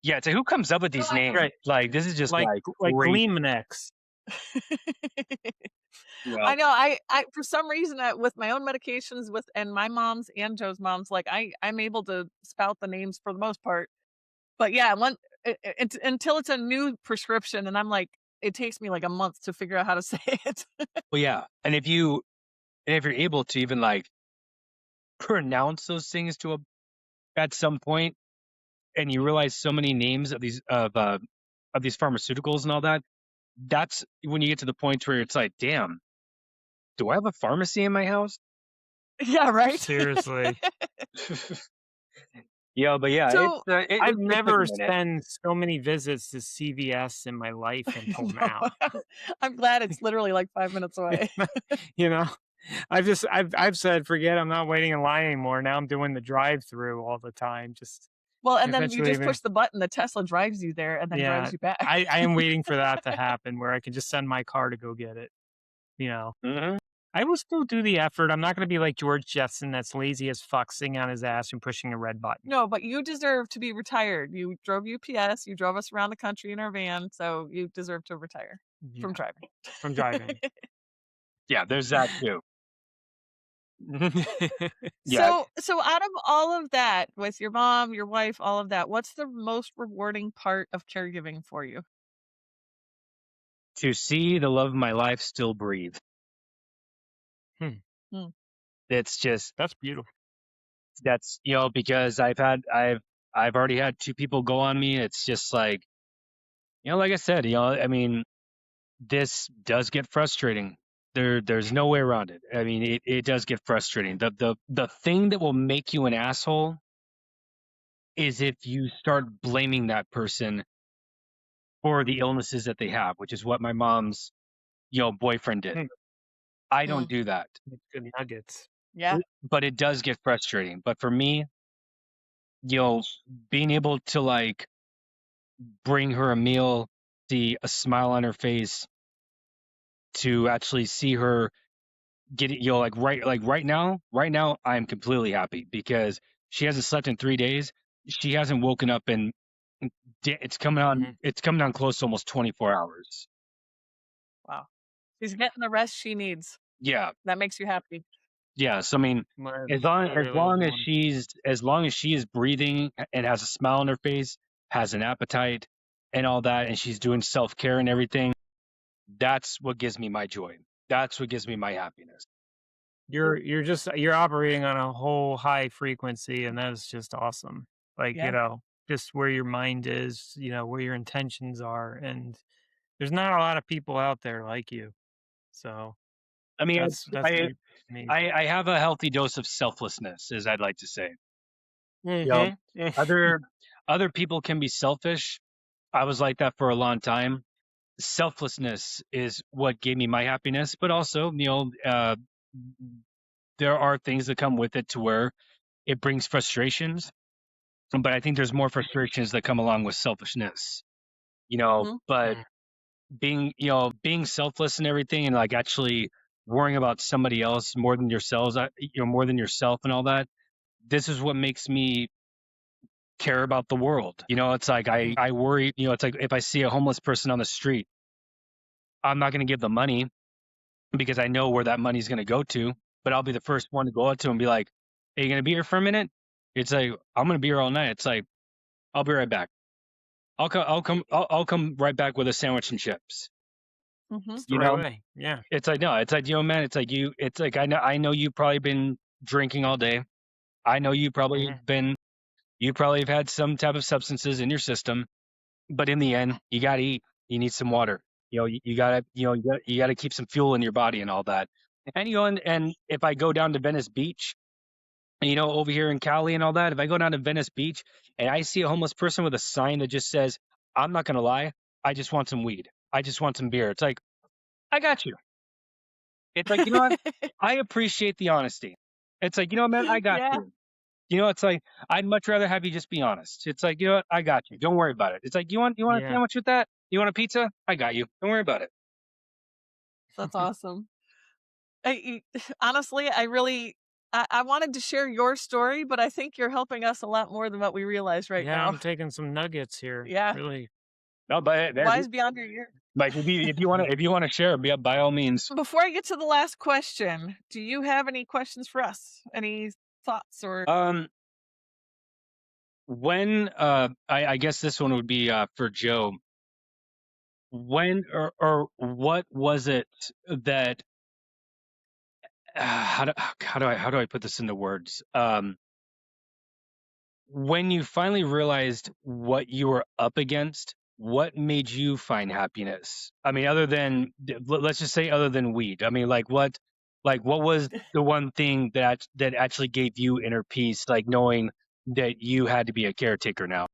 yeah, it's like, who comes up with these names? right, Like, this is just like like crazy. Gleamnex. I know. I for some reason, with my own medications, and my mom's and Joe's mom's, like I'm able to spout the names for the most part. But yeah, until it's a new prescription, and I'm like, it takes me like a month to figure out how to say it. Well, yeah, and if you're able to even like pronounce those things at some point, and you realize so many names of these pharmaceuticals and all that, that's when you get to the point where it's like, damn, do I have a pharmacy in my house? Yeah, right. Seriously. Yeah, but yeah, So I've it took a never minute. spent so many visits to CVS in my life until no, now. I'm glad it's literally like 5 minutes away. You know? I've said, "Forget, I'm not waiting in line anymore." Now I'm doing the drive-through all the time, just Well, and then you eventually just even push the button, the Tesla drives you there and then yeah, drives you back. I am waiting for that to happen where I can just send my car to go get it, you know? Hmm. I will still do the effort. I'm not gonna be like George Jetson that's lazy as fuck, sitting on his ass and pushing a red button. No, but you deserve to be retired. You drove UPS, you drove us around the country in our van, so you deserve to retire from Yeah, driving. from driving. Yeah, there's that too. Yeah, So out of all of that, with your mom, your wife, all of that, what's the most rewarding part of caregiving for you? to see the love of my life still breathe. Hmm, Hmm. It's just that's beautiful. that's because I've already had two people go on me. It's just like, like I said, I mean, this does get frustrating. There's no way around it. I mean, it does get frustrating. The thing that will make you an asshole is if you start blaming that person for the illnesses that they have, which is what my mom's boyfriend did. Hmm, I Hmm. don't do that. that's good nuggets. Yeah. But it does get frustrating. But for me, you know, being able to like bring her a meal, see a smile on her face, to actually see her get it, right now, I'm completely happy because she hasn't slept in 3 days. She hasn't woken up in Mhm. it's coming on close to almost 24 hours. Wow. She's getting the rest she needs. Yeah. That makes you happy. Yeah. So I mean, Well, as that's long a really lovely one. as long as she is breathing and has a smile on her face, has an appetite and all that, and she's doing self-care and everything, that's what gives me my joy. That's what gives me my happiness. You're operating on a whole high frequency, and that is just awesome. Like, Yeah. just where your mind is, where your intentions are, and there's not a lot of people out there like you. So I mean, that's pretty amazing. I have a healthy dose of selflessness, as I'd like to say. You know, Mhm. other other people can be selfish. I was like that for a long time. Selflessness is what gave me my happiness, but also, there are things that come with it to where it brings frustrations. But I think there's more frustrations that come along with selfishness. Mhm. But Mm. being selfless and everything, and like actually worrying about somebody else more than yourselves, more than yourself and all that. This is what makes me care about the world. It's like I worry, it's like if I see a homeless person on the street, I'm not going to give them money because I know where that money's going to go to, but I'll be the first one to go out to him and be like, "Hey, you going to be here for a minute?" It's like, "I'm going to be here all night." It's like, "I'll be right back. I'll come right back with a sandwich and chips." Mm-hmm. It's the You right know, way. Yeah. it's like, no, it's like, man, it's like, I know you've probably been drinking all day. I know you probably have had some type of substances in your system, but in the end, you got to eat. You need some water. You gotta, you gotta keep some fuel in your body and all that. And, and if I go down to Venice Beach, over here in Cali and all that, if I go down to Venice Beach and I see a homeless person with a sign that just says, "I'm not going to lie, I just want some weed. I just want some beer." It's like, I got you. It's like, what? I appreciate the honesty. It's like, man, I got Yeah, you. It's like, I'd much rather have you just be honest. It's like, what? I got you. Don't worry about it. It's like, you want a Yeah. sandwich with that? You want a pizza? I got you. Don't worry about it. that's awesome. Honestly, I wanted to share your story, but I think you're helping us a lot more than what we realize right Yeah, now. I'm taking some nuggets here. Yeah, Really. No, but wise beyond your years. like if you want to share, by all means. Before I get to the last question, do you have any questions for us? Any thoughts or When I guess this one would be for Joe. When or what was it that how do I put this into words? When you finally realized what you were up against, what made you find happiness? I mean, let's just say other than weed. I mean, like what was the one thing that actually gave you inner peace, like knowing that you had to be a caretaker now?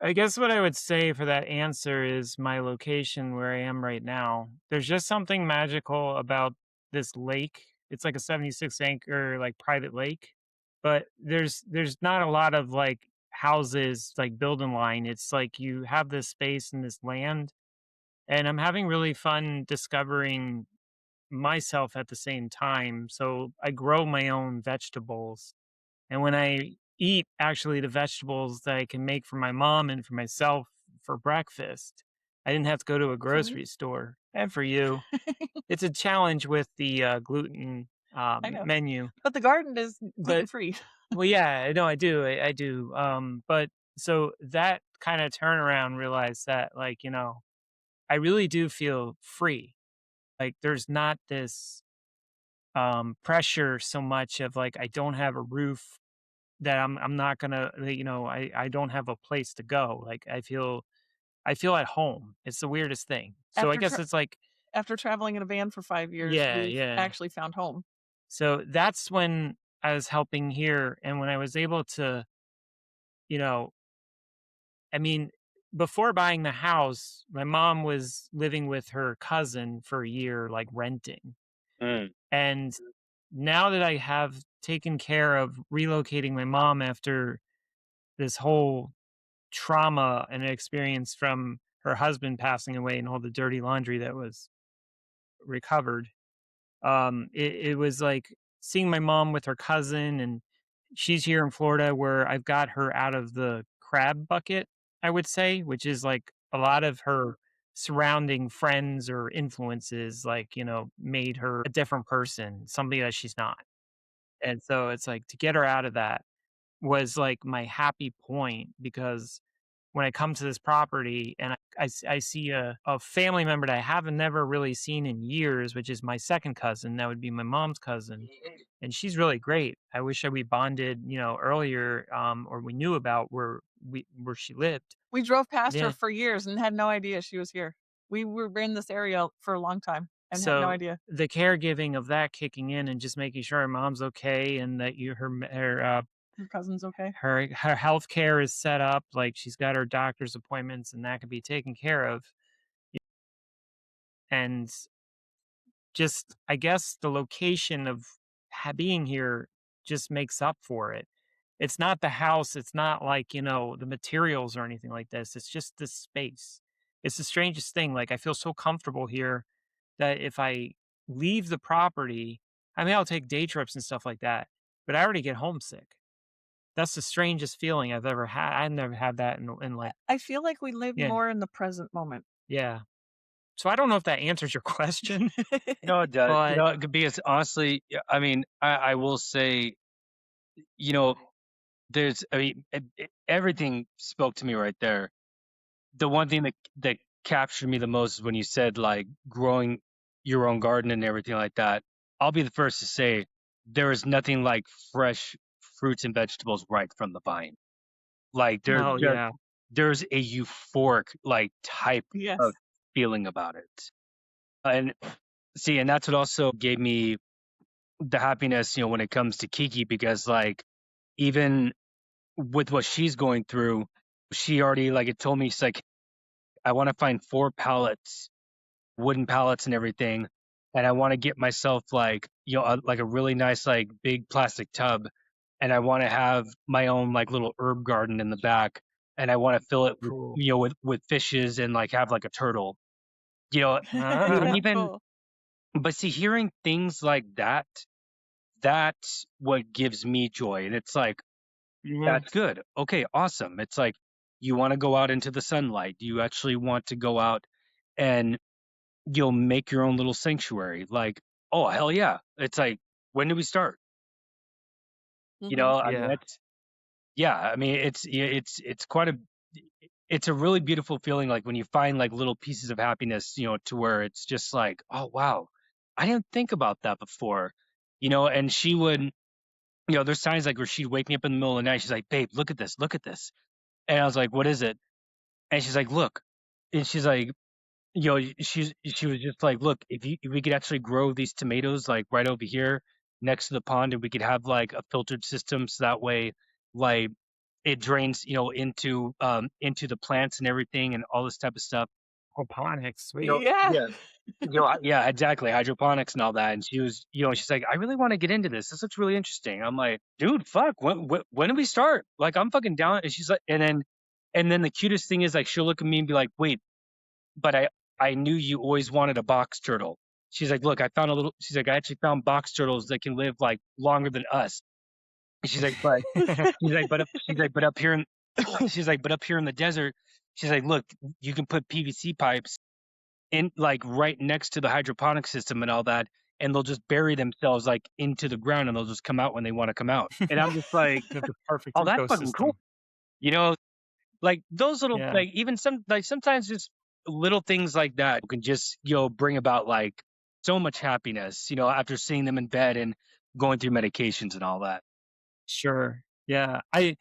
I guess what I would say for that answer is my location where I am right now. There's just something magical about this lake. It's like a 76 acre like private lake, but there's not a lot of like houses like building line. It's like you have this space and this land, and I'm having really fun discovering myself at the same time. So I grow my own vegetables, and when I eat actually the vegetables that I can make for my mom and for myself for breakfast, I didn't have to go to a for me? grocery store. And for you, it's a challenge with the gluten I know. menu. But the garden is gluten But free. well, yeah, I know I do. I do. But so that kind of turnaround realized that, like, I really do feel free. Like, there's not this pressure so much of like, I don't have a roof that I'm not gonna, I don't have a place to go. Like I feel at home. It's the weirdest thing. So I After guess tra- it's like, after traveling in a van for 5 years, yeah, we've yeah. actually found home. So that's when I was helping here, and when I was able to, you know, I mean, before buying the house, my mom was living with her cousin for a year, like renting. Mm. And now that I have taken care of relocating my mom after this whole trauma and experience from her husband passing away and all the dirty laundry that was recovered. It was like seeing my mom with her cousin, and she's here in Florida where I've got her out of the crab bucket, I would say, which is like a lot of her surrounding friends or influences, like, made her a different person, somebody that she's not. And so it's like to get her out of that was like my happy point, because when I come to this property and I see a family member that I haven't never really seen in years, which is my second cousin. That would be my mom's cousin. And she's really great. I wish that we bonded, earlier, or we knew about where she lived. We drove past her Yeah. for years and had no idea she was here. We were in this area for a long time and had no So idea. the caregiving of that kicking in and just making sure her mom's okay, and that Her cousin's okay. her health care is set up, like she's got her doctor's appointments and that can be taken care of. And just, I guess, the location of being here just makes up for it. It's not the house. It's not like, the materials or anything like this. It's just the space. It's the strangest thing. Like I feel so comfortable here that if I leave the property, I mean, I'll take day trips and stuff like that, but I already get homesick. That's the strangest feeling I've ever had. I've never had that in like, I feel like we live yeah, more in the present moment. yeah. So I don't know if that answers your question, No, it does. but Because honestly, I mean, I will say, you know, I mean, everything spoke to me right there. The one thing that captured me the most is when you said like growing your own garden and everything like that. I'll be the first to say there is nothing like fresh fruits and vegetables right from the vine. Like oh yeah, there's a euphoric like type of Yes. feeling about it. And see, and that's what also gave me the happiness, when it comes to Kiki, because like even with what she's going through, she already like it told me she's like, I want to find 4 pallets, wooden pallets and everything, and I want to get myself like like a really nice like big plastic tub, and I want to have my own like little herb garden in the back, and I want to fill it with cool. with fishes and like have like a turtle, you know, and even Cool. but see hearing things like that, that's what gives me joy, and it's like Yeah, that's good. Okay, awesome. It's like you want to go out into the sunlight. You actually want to go out and you'll make your own little sanctuary. Like, oh hell yeah. It's like, when do we start? Mhm. I mean yeah, it's yeah, I mean it's quite a it's a really beautiful feeling like when you find like little pieces of happiness, to where it's just like, oh wow, I didn't think about that before. And she would, there's times like where she'd wake me up in the middle of the night, she's like, babe, look at this, look at this. And I was like, what is it? And she's like, look. And she's like, she was just like, look, if we could actually grow these tomatoes like right over here next to the pond, and we could have like a filtered system, so that way, like it drains, into the plants and everything and all this type of stuff. aquaponics, sweet. Yeah. Yeah. Yeah, exactly, hydroponics and all that. And she was, she's like, I really want to get into this. This looks really interesting. I'm like, dude, fuck, when do we start? Like, I'm fucking down. And she's like, and then the cutest thing is like, she'll look at me and be like, wait, but I knew you always wanted a box turtle. She's like, look, I found a little. She's like, I actually found box turtles that can live like longer than us. And she's like, but up here in she's like, but up here in the desert, she's like, look, you can put PVC pipes in like right next to the hydroponic system and all that, and they'll just bury themselves like into the ground, and they'll just come out when they want to come out. And I'm just like, You have the perfect oh, that's fucking cool. ecosystem. You know, like those little Yeah. like even sometimes just little things like that can just bring about like so much happiness, after seeing them in bed and going through medications and all that. Sure. Yeah. I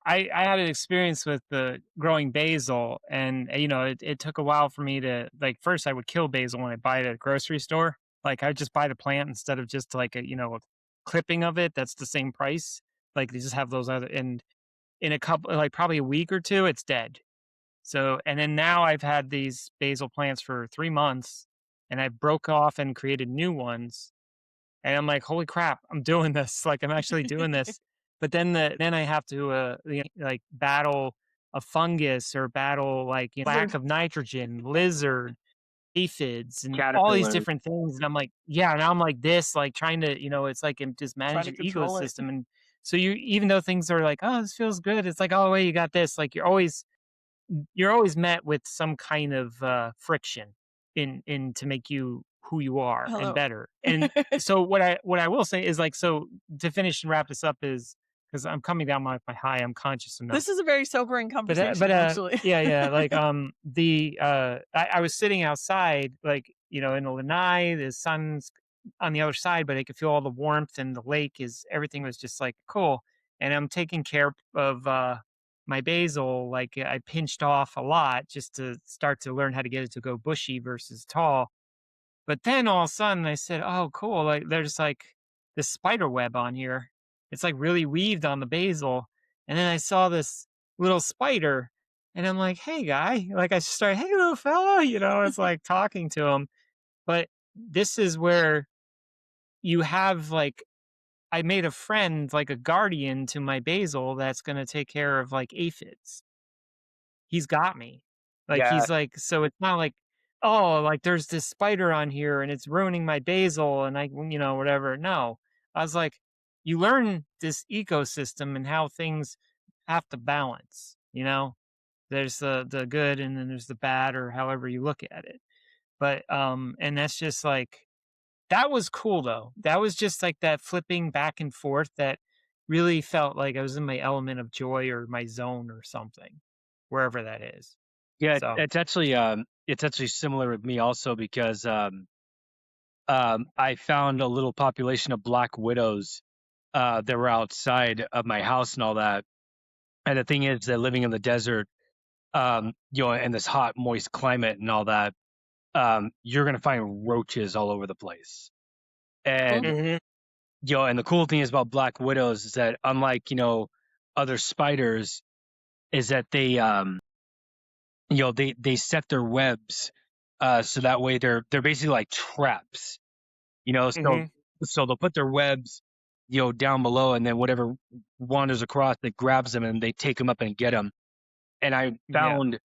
had an experience with the growing basil and it took a while for me to like first I would kill basil when I buy it at a grocery store. Like I just buy the plant instead of just like a clipping of it that's the same price. Like they just have those other and in a couple like probably a week or two it's dead. So and then now I've had these basil plants for 3 months and I broke off and created new ones and I'm like, "Holy crap, I'm doing this, like, I'm actually doing this." But then I have to, like, battle a fungus or battle, like, lack Lizard. of nitrogen, lizard, aphids, and all these Caterpillars. different things, and I'm like, yeah, now I'm like this, like, trying to it's like I'm just Trying manage to your control it. ecosystem, and so you even though things are like, "Oh, this feels good," it's like, "Oh, wait, you got this," like, you're always met with some kind of friction in to make you who you are and Hello. better. And so what I will say is like so to finish and wrap this up is because I'm coming down my high, I'm conscious enough. This is a very sobering But conversation, actually. yeah, yeah, like I was sitting outside, like in the lanai, the sun's on the other side, but I could feel all the warmth and the lake is everything was just like cool. And I'm taking care of my basil, like I pinched off a lot just to start to learn how to get it to go bushy versus tall. But then all of a sudden I said, "Oh, cool!" Like there's like this spider web on here. It's like really weaved on the basil, and then I saw this little spider, and I'm like, "Hey, guy!" Like I started, "Hey, little fella," it's like talking to him. But this is where you have like I made a friend, like a guardian to my basil that's gonna take care of like aphids. He's got me. Like, Yeah, he's like, so it's not like, "Oh, like, there's this spider on here and it's ruining my basil and whatever." No. I was like, "You learn this ecosystem and how things have to balance, you know? There's the good and then there's the bad or however you look at it." But, and that's just like that was cool though. That was just like that flipping back and forth that really felt like I was in my element of joy or my zone or something, wherever that is. yeah, So it's actually similar with me also because I found a little population of black widows that were outside of my house and all that. And the thing is that living in the desert, in this hot, moist climate and all that, you're gonna find roaches all over the place. And Mhm. and the cool thing is about black widows is that unlike other spiders, is that they set their webs so that way they're basically like traps. So Mhm. they'll put their webs down below, and then whatever wanders across, that grabs them and they take them up and get them. And I Yeah. found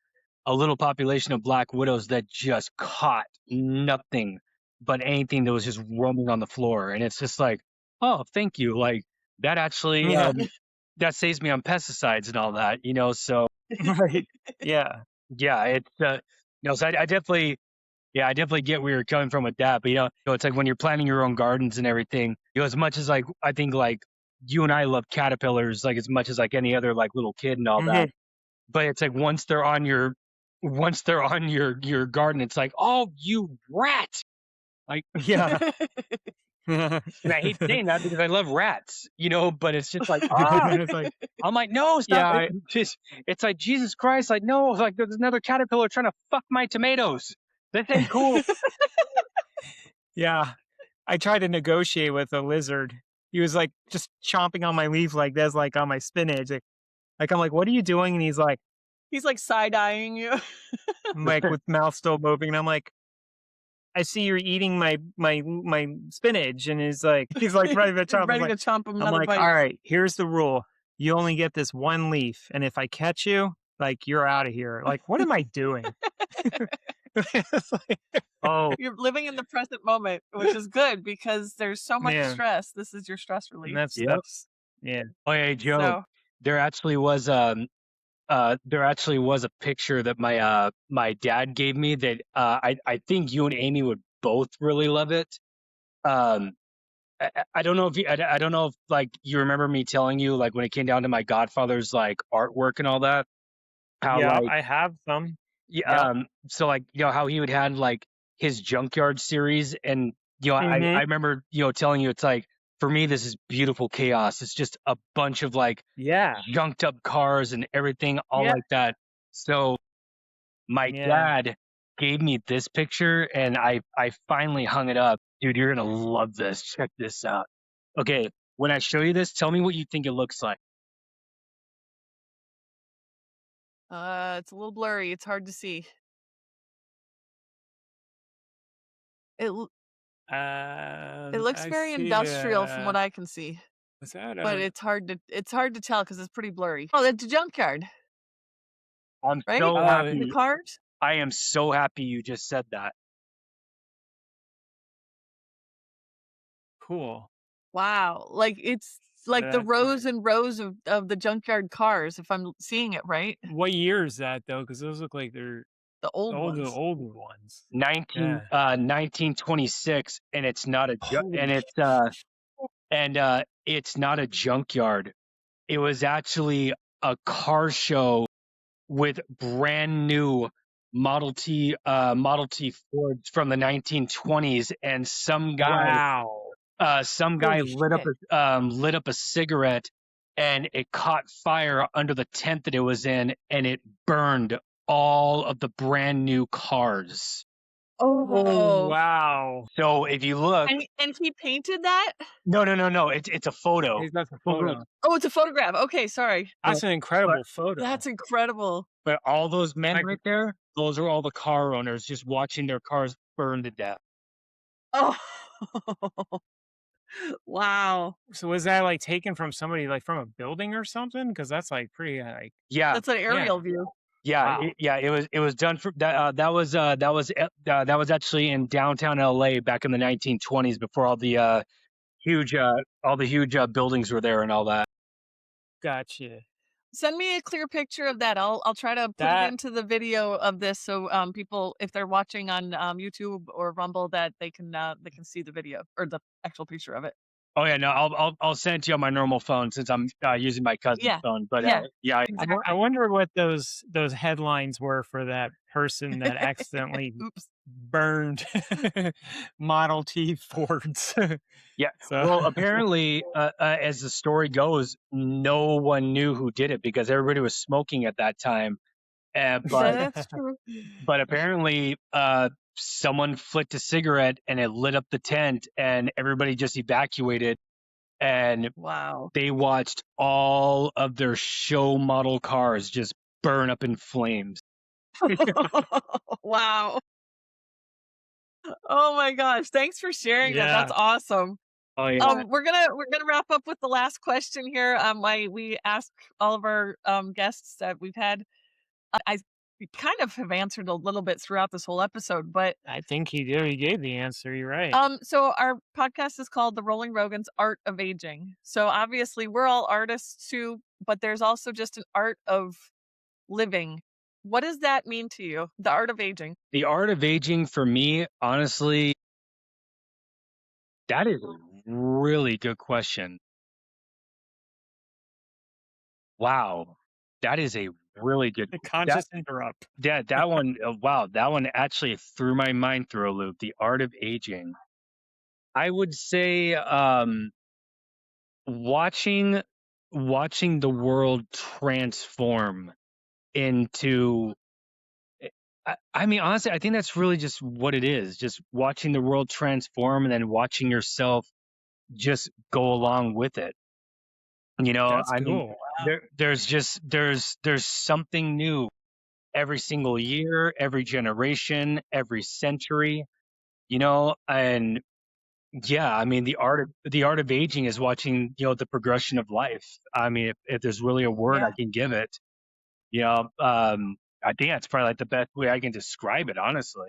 a little population of black widows that just caught nothing but anything that was just roaming on the floor. And it's just like, oh, thank you. Like that actually Yeah. that saves me on pesticides and all that. So Right. Yeah. yeah, it's so I definitely, yeah, I definitely get where you're coming from with that. But it's like when you're planting your own gardens and everything, as much as like I think like you and I love caterpillars like as much as like any other like little kid and all that. Mhm. But it's like once they're on your garden, it's like, oh, you rat! Like, Yeah. and I hate saying that because I love rats, but it's just like, ah, It's like, I'm like, no, stop yeah, it. It's like Jesus Christ, like no, like there's another caterpillar trying to fuck my tomatoes. This ain't cool. yeah. I tried to negotiate with a lizard. He was like just chomping on my leaf like this, like on my spinach. Like I'm like, "What are you doing?" And He's like side-eyeing you. I'm like with mouth still moving, and I'm like, "I see you're eating my spinach." And he's like ready to chomp. Ready to chomp him I'm another like, bite. "All right, here's the rule. You only get this one leaf, and if I catch you, like you're out of here." Like, what am I doing? It's like, Oh, You're living in the present moment, which is good because there's so much yeah, stress. This is your stress and relief. yep. yeah. Oh, hey, Joe. So, There actually was a picture that my dad gave me that I think you and Amy would both really love it. Um, I don't know if I don't know if like you remember me telling you like when it came down to my godfather's like artwork and all that, how Yeah, like I have some. yeah, Yep. so like how he would had like his junkyard series. And I Mhm. remember telling you it's like, for me this is beautiful chaos. It's just a bunch of like Yeah. junked up cars and everything all yeah. like that. So my Yeah. dad gave me this picture and I finally hung it up. Dude, you're gonna love this. Check this out. Okay, when I show you this, tell me what you think it looks like. It's a little blurry. It's hard to see. It l- it looks I very see, industrial from what I can see, is that but it's hard to tell because it's pretty blurry. Oh, it's a junkyard, I'm right? so oh, The happy. cars. I am so happy you just said that. cool. Wow, like it's like the That's rows nice. and rows of the junkyard cars. If I'm seeing it right, What year is that though? Because those look like they're the old older ones. older ones. 19 Yeah. 1926, and it's not Holy it's not a junkyard. It was actually a car show with brand new Model T Fords from the 1920s, and wow. some guy Holy shit! lit up a cigarette, and it caught fire under the tent that it was in, and it burned all of the brand new cars. Oh, Oh, wow. So if you look, and he painted that? no, it's a photo. That's a But look, photo. Oh, it's a photograph. Okay, sorry. but, That's an but incredible photo. That's incredible. but all those men Like, right there, those are all the car owners just watching their cars burn to death. Oh, wow. so was that like taken from somebody like from a building or something? Because that's like pretty like Yeah, That's an yeah. aerial view. Wow. It was done for that. That was actually in downtown LA back in the 1920s before all the huge buildings were there and all that. Gotcha. Send me a clear picture of that. I'll try to put it That into the video of this so people, if they're watching on YouTube or Rumble, that they can see the video or the actual picture of it. Oh yeah, no, I'll send it to you on my normal phone since I'm using my cousin's Yeah, phone. But yeah, yeah, exactly. I wonder what those headlines were for that person that accidentally Oops. burned Model T Fords. yeah. So Well, apparently, as the story goes, no one knew who did it because everybody was smoking at that time. But That's true. apparently, someone flicked a cigarette and it lit up the tent, and everybody just evacuated. And Wow. they watched all of their show model cars just burn up in flames. Wow. Oh my gosh. Thanks for sharing that. That's yeah. awesome. Oh yeah. We're gonna wrap up with the last question here. We ask all of our guests that we've had. I kind of have answered a little bit throughout this whole episode, but I think he did. He gave the answer. You're right. so our podcast is called The Rolling Rogans Art of Aging. So obviously we're all artists too, but there's also just an art of living. What does that mean to you? The art of aging? The art of aging for me, honestly, that is a really good question. Wow. That is a really good The that conscious interrupt. that one wow, that one actually threw my mind through a loop. The art of aging. I would say watching watching the world transform into I mean, honestly, I think that's really just what it is. Just watching the world transform and then watching yourself just go along with it. You know, That's I mean, cool. there's something new every single year, every generation, every century, you know, and yeah, I mean the art of aging is watching, the progression of life. I mean, if there's really a word Yeah, I can give it, you know, I think that's probably like the best way I can describe it, honestly.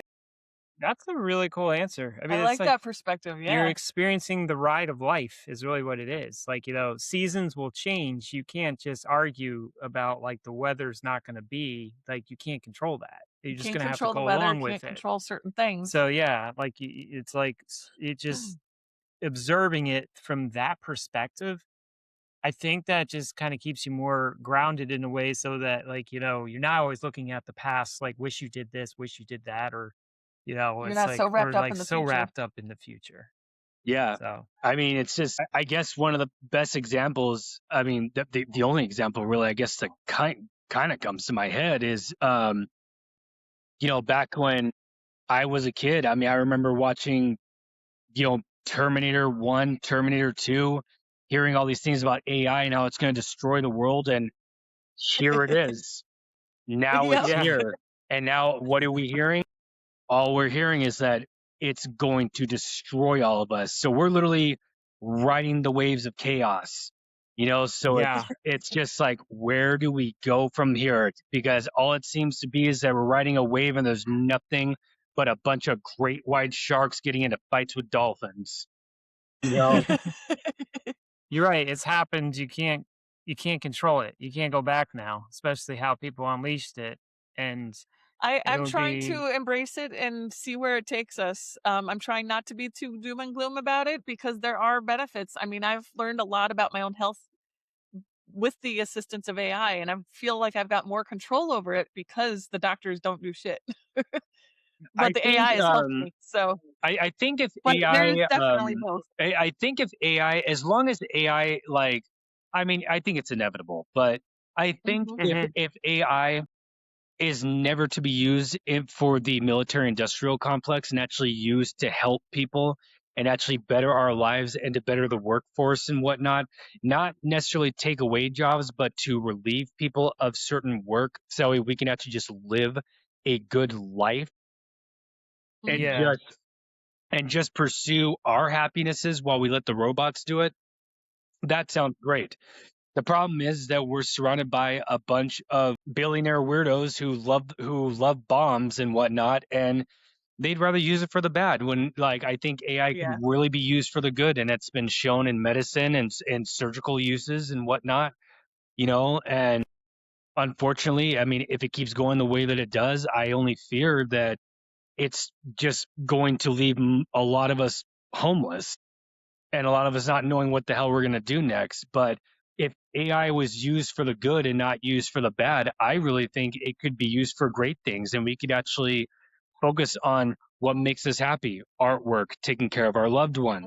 That's a really cool answer. I I mean, it's like like that perspective. you're Yeah, experiencing the ride of life is really what it is. Like, seasons will change. You can't just argue about like the weather's not going to be like you can't control that. you You're just can't going to have to control the go weather, along with can't it. control certain things. So yeah, like it's like it just observing it from that perspective. I think that just kind of keeps you more grounded in a way so that like, you're not always looking at the past, like wish you did this, wish you did that, or You're it's not like so or wrapped up like in the so future. wrapped up in the future. Yeah. So I mean, it's just, I guess one of the best examples, I mean, the only example really, I guess, that kind of comes to my head is, back when I was a kid, I mean, I remember watching, Terminator 1, Terminator 2, hearing all these things about AI and how it's going to destroy the world. And here it is. Now Yep. it's yeah. here. And now what are we hearing? All we're hearing is that it's going to destroy all of us. So we're literally riding the waves of chaos. So Yeah. it's just like, where do we go from here? Because all it seems to be is that we're riding a wave and there's nothing but a bunch of great white sharks getting into fights with dolphins. You know, You're right. It's happened. You can't control it. You can't go back now, especially how people unleashed it. And it I'm would trying be to embrace it and see where it takes us. I'm trying not to be too doom and gloom about it because there are benefits. I mean, I've learned a lot about my own health with the assistance of AI, and I feel like I've got more control over it because the doctors don't do shit. I But the think AI has helped me. So, I think if but there's AI definitely both. I think if AI, as long as AI, like, I mean, I think it's inevitable, but I think Mhm. Mhm. if AI is never to be used for the military industrial complex and actually used to help people and actually better our lives and to better the workforce and whatnot, not necessarily take away jobs, but to relieve people of certain work so we can actually just live a good life and Mhm. Yeah. just pursue our happinesses while we let the robots do it. That sounds great. The problem is that we're surrounded by a bunch of billionaire weirdos who love bombs and whatnot, and they'd rather use it for the bad. When like I think AI could Yeah. really be used for the good, and it's been shown in medicine and surgical uses and whatnot. And unfortunately, I mean, if it keeps going the way that it does, I only fear that it's just going to leave a lot of us homeless and a lot of us not knowing what the hell we're going to do next. But if AI was used for the good and not used for the bad, I really think it could be used for great things, and we could actually focus on what makes us happy: artwork, taking care of our loved ones,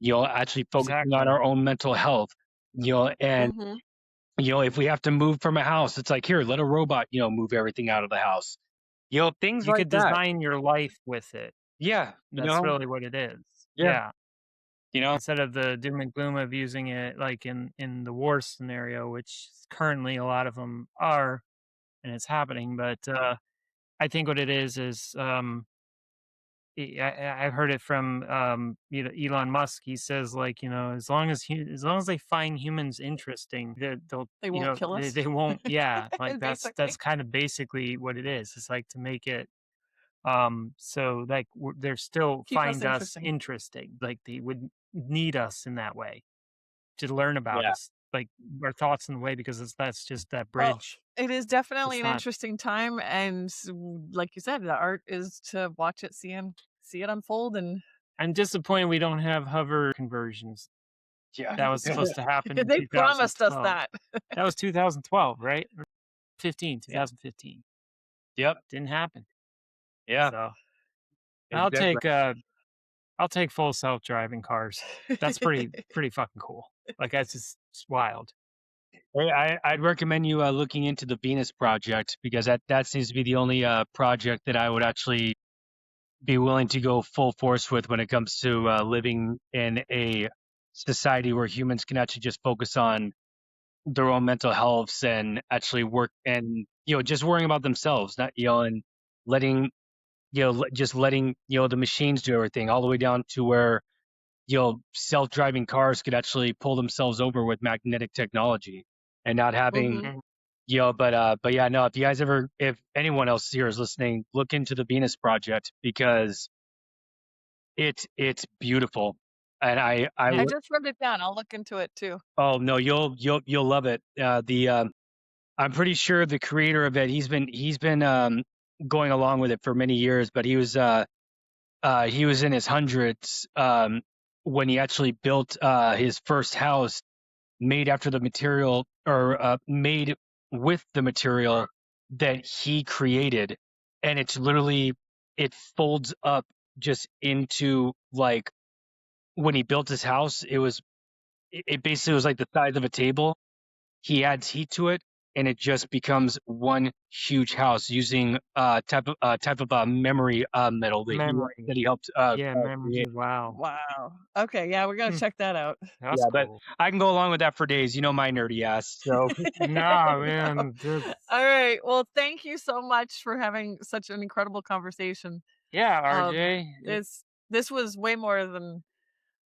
Mhm. actually focusing on Exactly. our own mental health, and Mhm. if we have to move from a house, it's like, here, let a robot, move everything out of the house, things You like could that. design your life with it. Yeah, That's really what it is. yeah, Yeah. you know, Instead of the doom and gloom of using it like in the war scenario, which currently a lot of them are, and it's happening. But I think what it is I've heard it from Elon Musk. He says like as long as they find humans interesting, they'll They won't kill they, us. they won't. Yeah, like that's Basically. kind of basically what it is. It's like to make it so like they're still Keep us find us interesting. interesting. Like they would need us in that way to learn about yeah, us, like our thoughts in the way because that's just that Well, bridge. it is definitely It's an not. interesting time, and like you said, the art is to watch it, see it unfold, and I'm disappointed we don't have hover conversions. yeah, That was supposed to happen in they promised us 2012. that. That was 2012, right? Or 15, Yeah. 2015. yep, Didn't happen. yeah, So I'll exactly. take uh I'll take full self-driving cars. That's pretty fucking cool. Like that's just it's wild. Hey, I'd recommend you looking into the Venus project, because that seems to be the only project that I would actually be willing to go full force with when it comes to living in a society where humans can actually just focus on their own mental health and actually work, and just worrying about themselves, not and letting just letting the machines do everything, all the way down to where self-driving cars could actually pull themselves over with magnetic technology and not having. Hmm. Mm. But yeah, no, if anyone else here is listening, look into the Venus project, because it's beautiful. And I I It, would. just wrote it down. I'll look into it too. Oh no, you'll love it. I'm pretty sure the creator of it, he's been going along with it for many years, but he was in his hundreds when he actually built his first house, made after the material, or made with the material that he created. And it's literally, it folds up just into, like, when he built his house, it basically was like the size of a table. He adds heat to it, and it just becomes one huge house using type of memory metal memory. that he helped Yeah, memory. create. Wow. Wow. Okay, yeah, we're gonna Hmm, check that out. that's Yeah, but cool. I can go along with that for days. You know my nerdy ass. So Nah, I know. man. All right. Well, thank you so much for having such an incredible conversation. Yeah, Um, RJ. this was way more than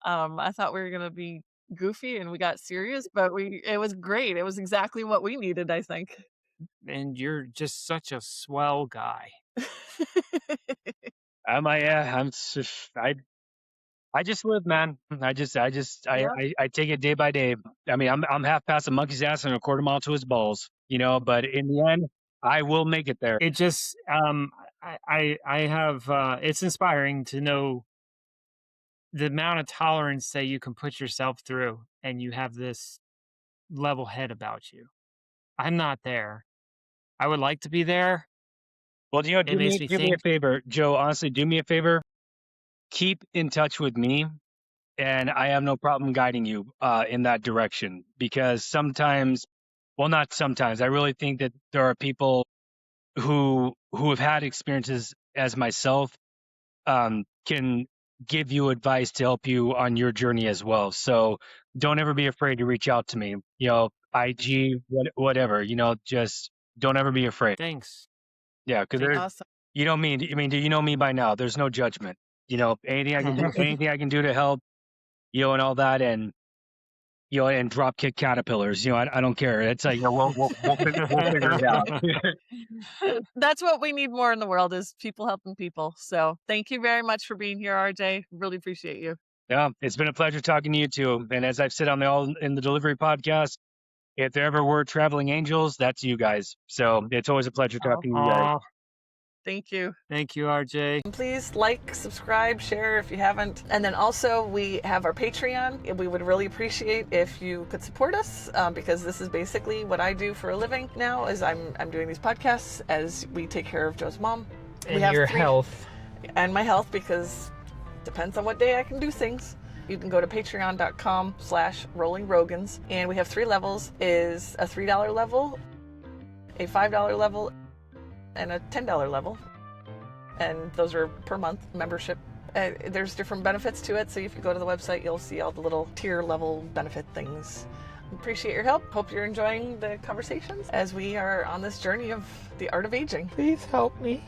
I thought we were gonna be goofy and we got serious, but it was great. It was exactly what we needed, I think. And you're just such a swell guy. I just live, man. Yeah. I take it day by day. I mean, I'm half past a monkey's ass and a quarter mile to his balls, but in the end, I will make it there. It just I have it's inspiring to know the amount of tolerance that you can put yourself through and you have this level head about you. I'm not there. I would like to be there. Well, It makes me do me a think. favor, Joe. Honestly, do me a favor. Keep in touch with me, and I have no problem guiding you in that direction. Because sometimes, well, not sometimes, I really think that there are people who have had experiences as myself, can give you advice to help you on your journey as well. So don't ever be afraid to reach out to me. IG, whatever. Just don't ever be afraid. Thanks. Yeah, because Thank there's, Awesome. you know me. I mean, do you know me by now? There's no judgment. Anything I can do, you. anything I can do to help, and all that. And and drop kick caterpillars. I don't care. It's like, we'll figure it out. That's what we need more in the world, is people helping people. So thank you very much for being here, RJ. Really appreciate you. Yeah, it's been a pleasure talking to you too. And as I've said on the All in the Delivery podcast, if there ever were traveling angels, that's you guys. So it's always a pleasure talking to you guys. Thank you. Thank you, RJ. Please like, subscribe, share if you haven't. And then also we have our Patreon. We would really appreciate if you could support us, because this is basically what I do for a living now, is I'm doing these podcasts as we take care of Joe's mom. And your health. And my health, because depends on what day I can do things. You can go to patreon.com/rollingrogans, and we have 3 levels: is a $3 level, a $5 level, and a $10 level, and those are per month membership. There's different benefits to it, so if you go to the website, you'll see all the little tier level benefit things. Appreciate your help. Hope you're enjoying the conversations as we are on this journey of the art of aging. Please help me.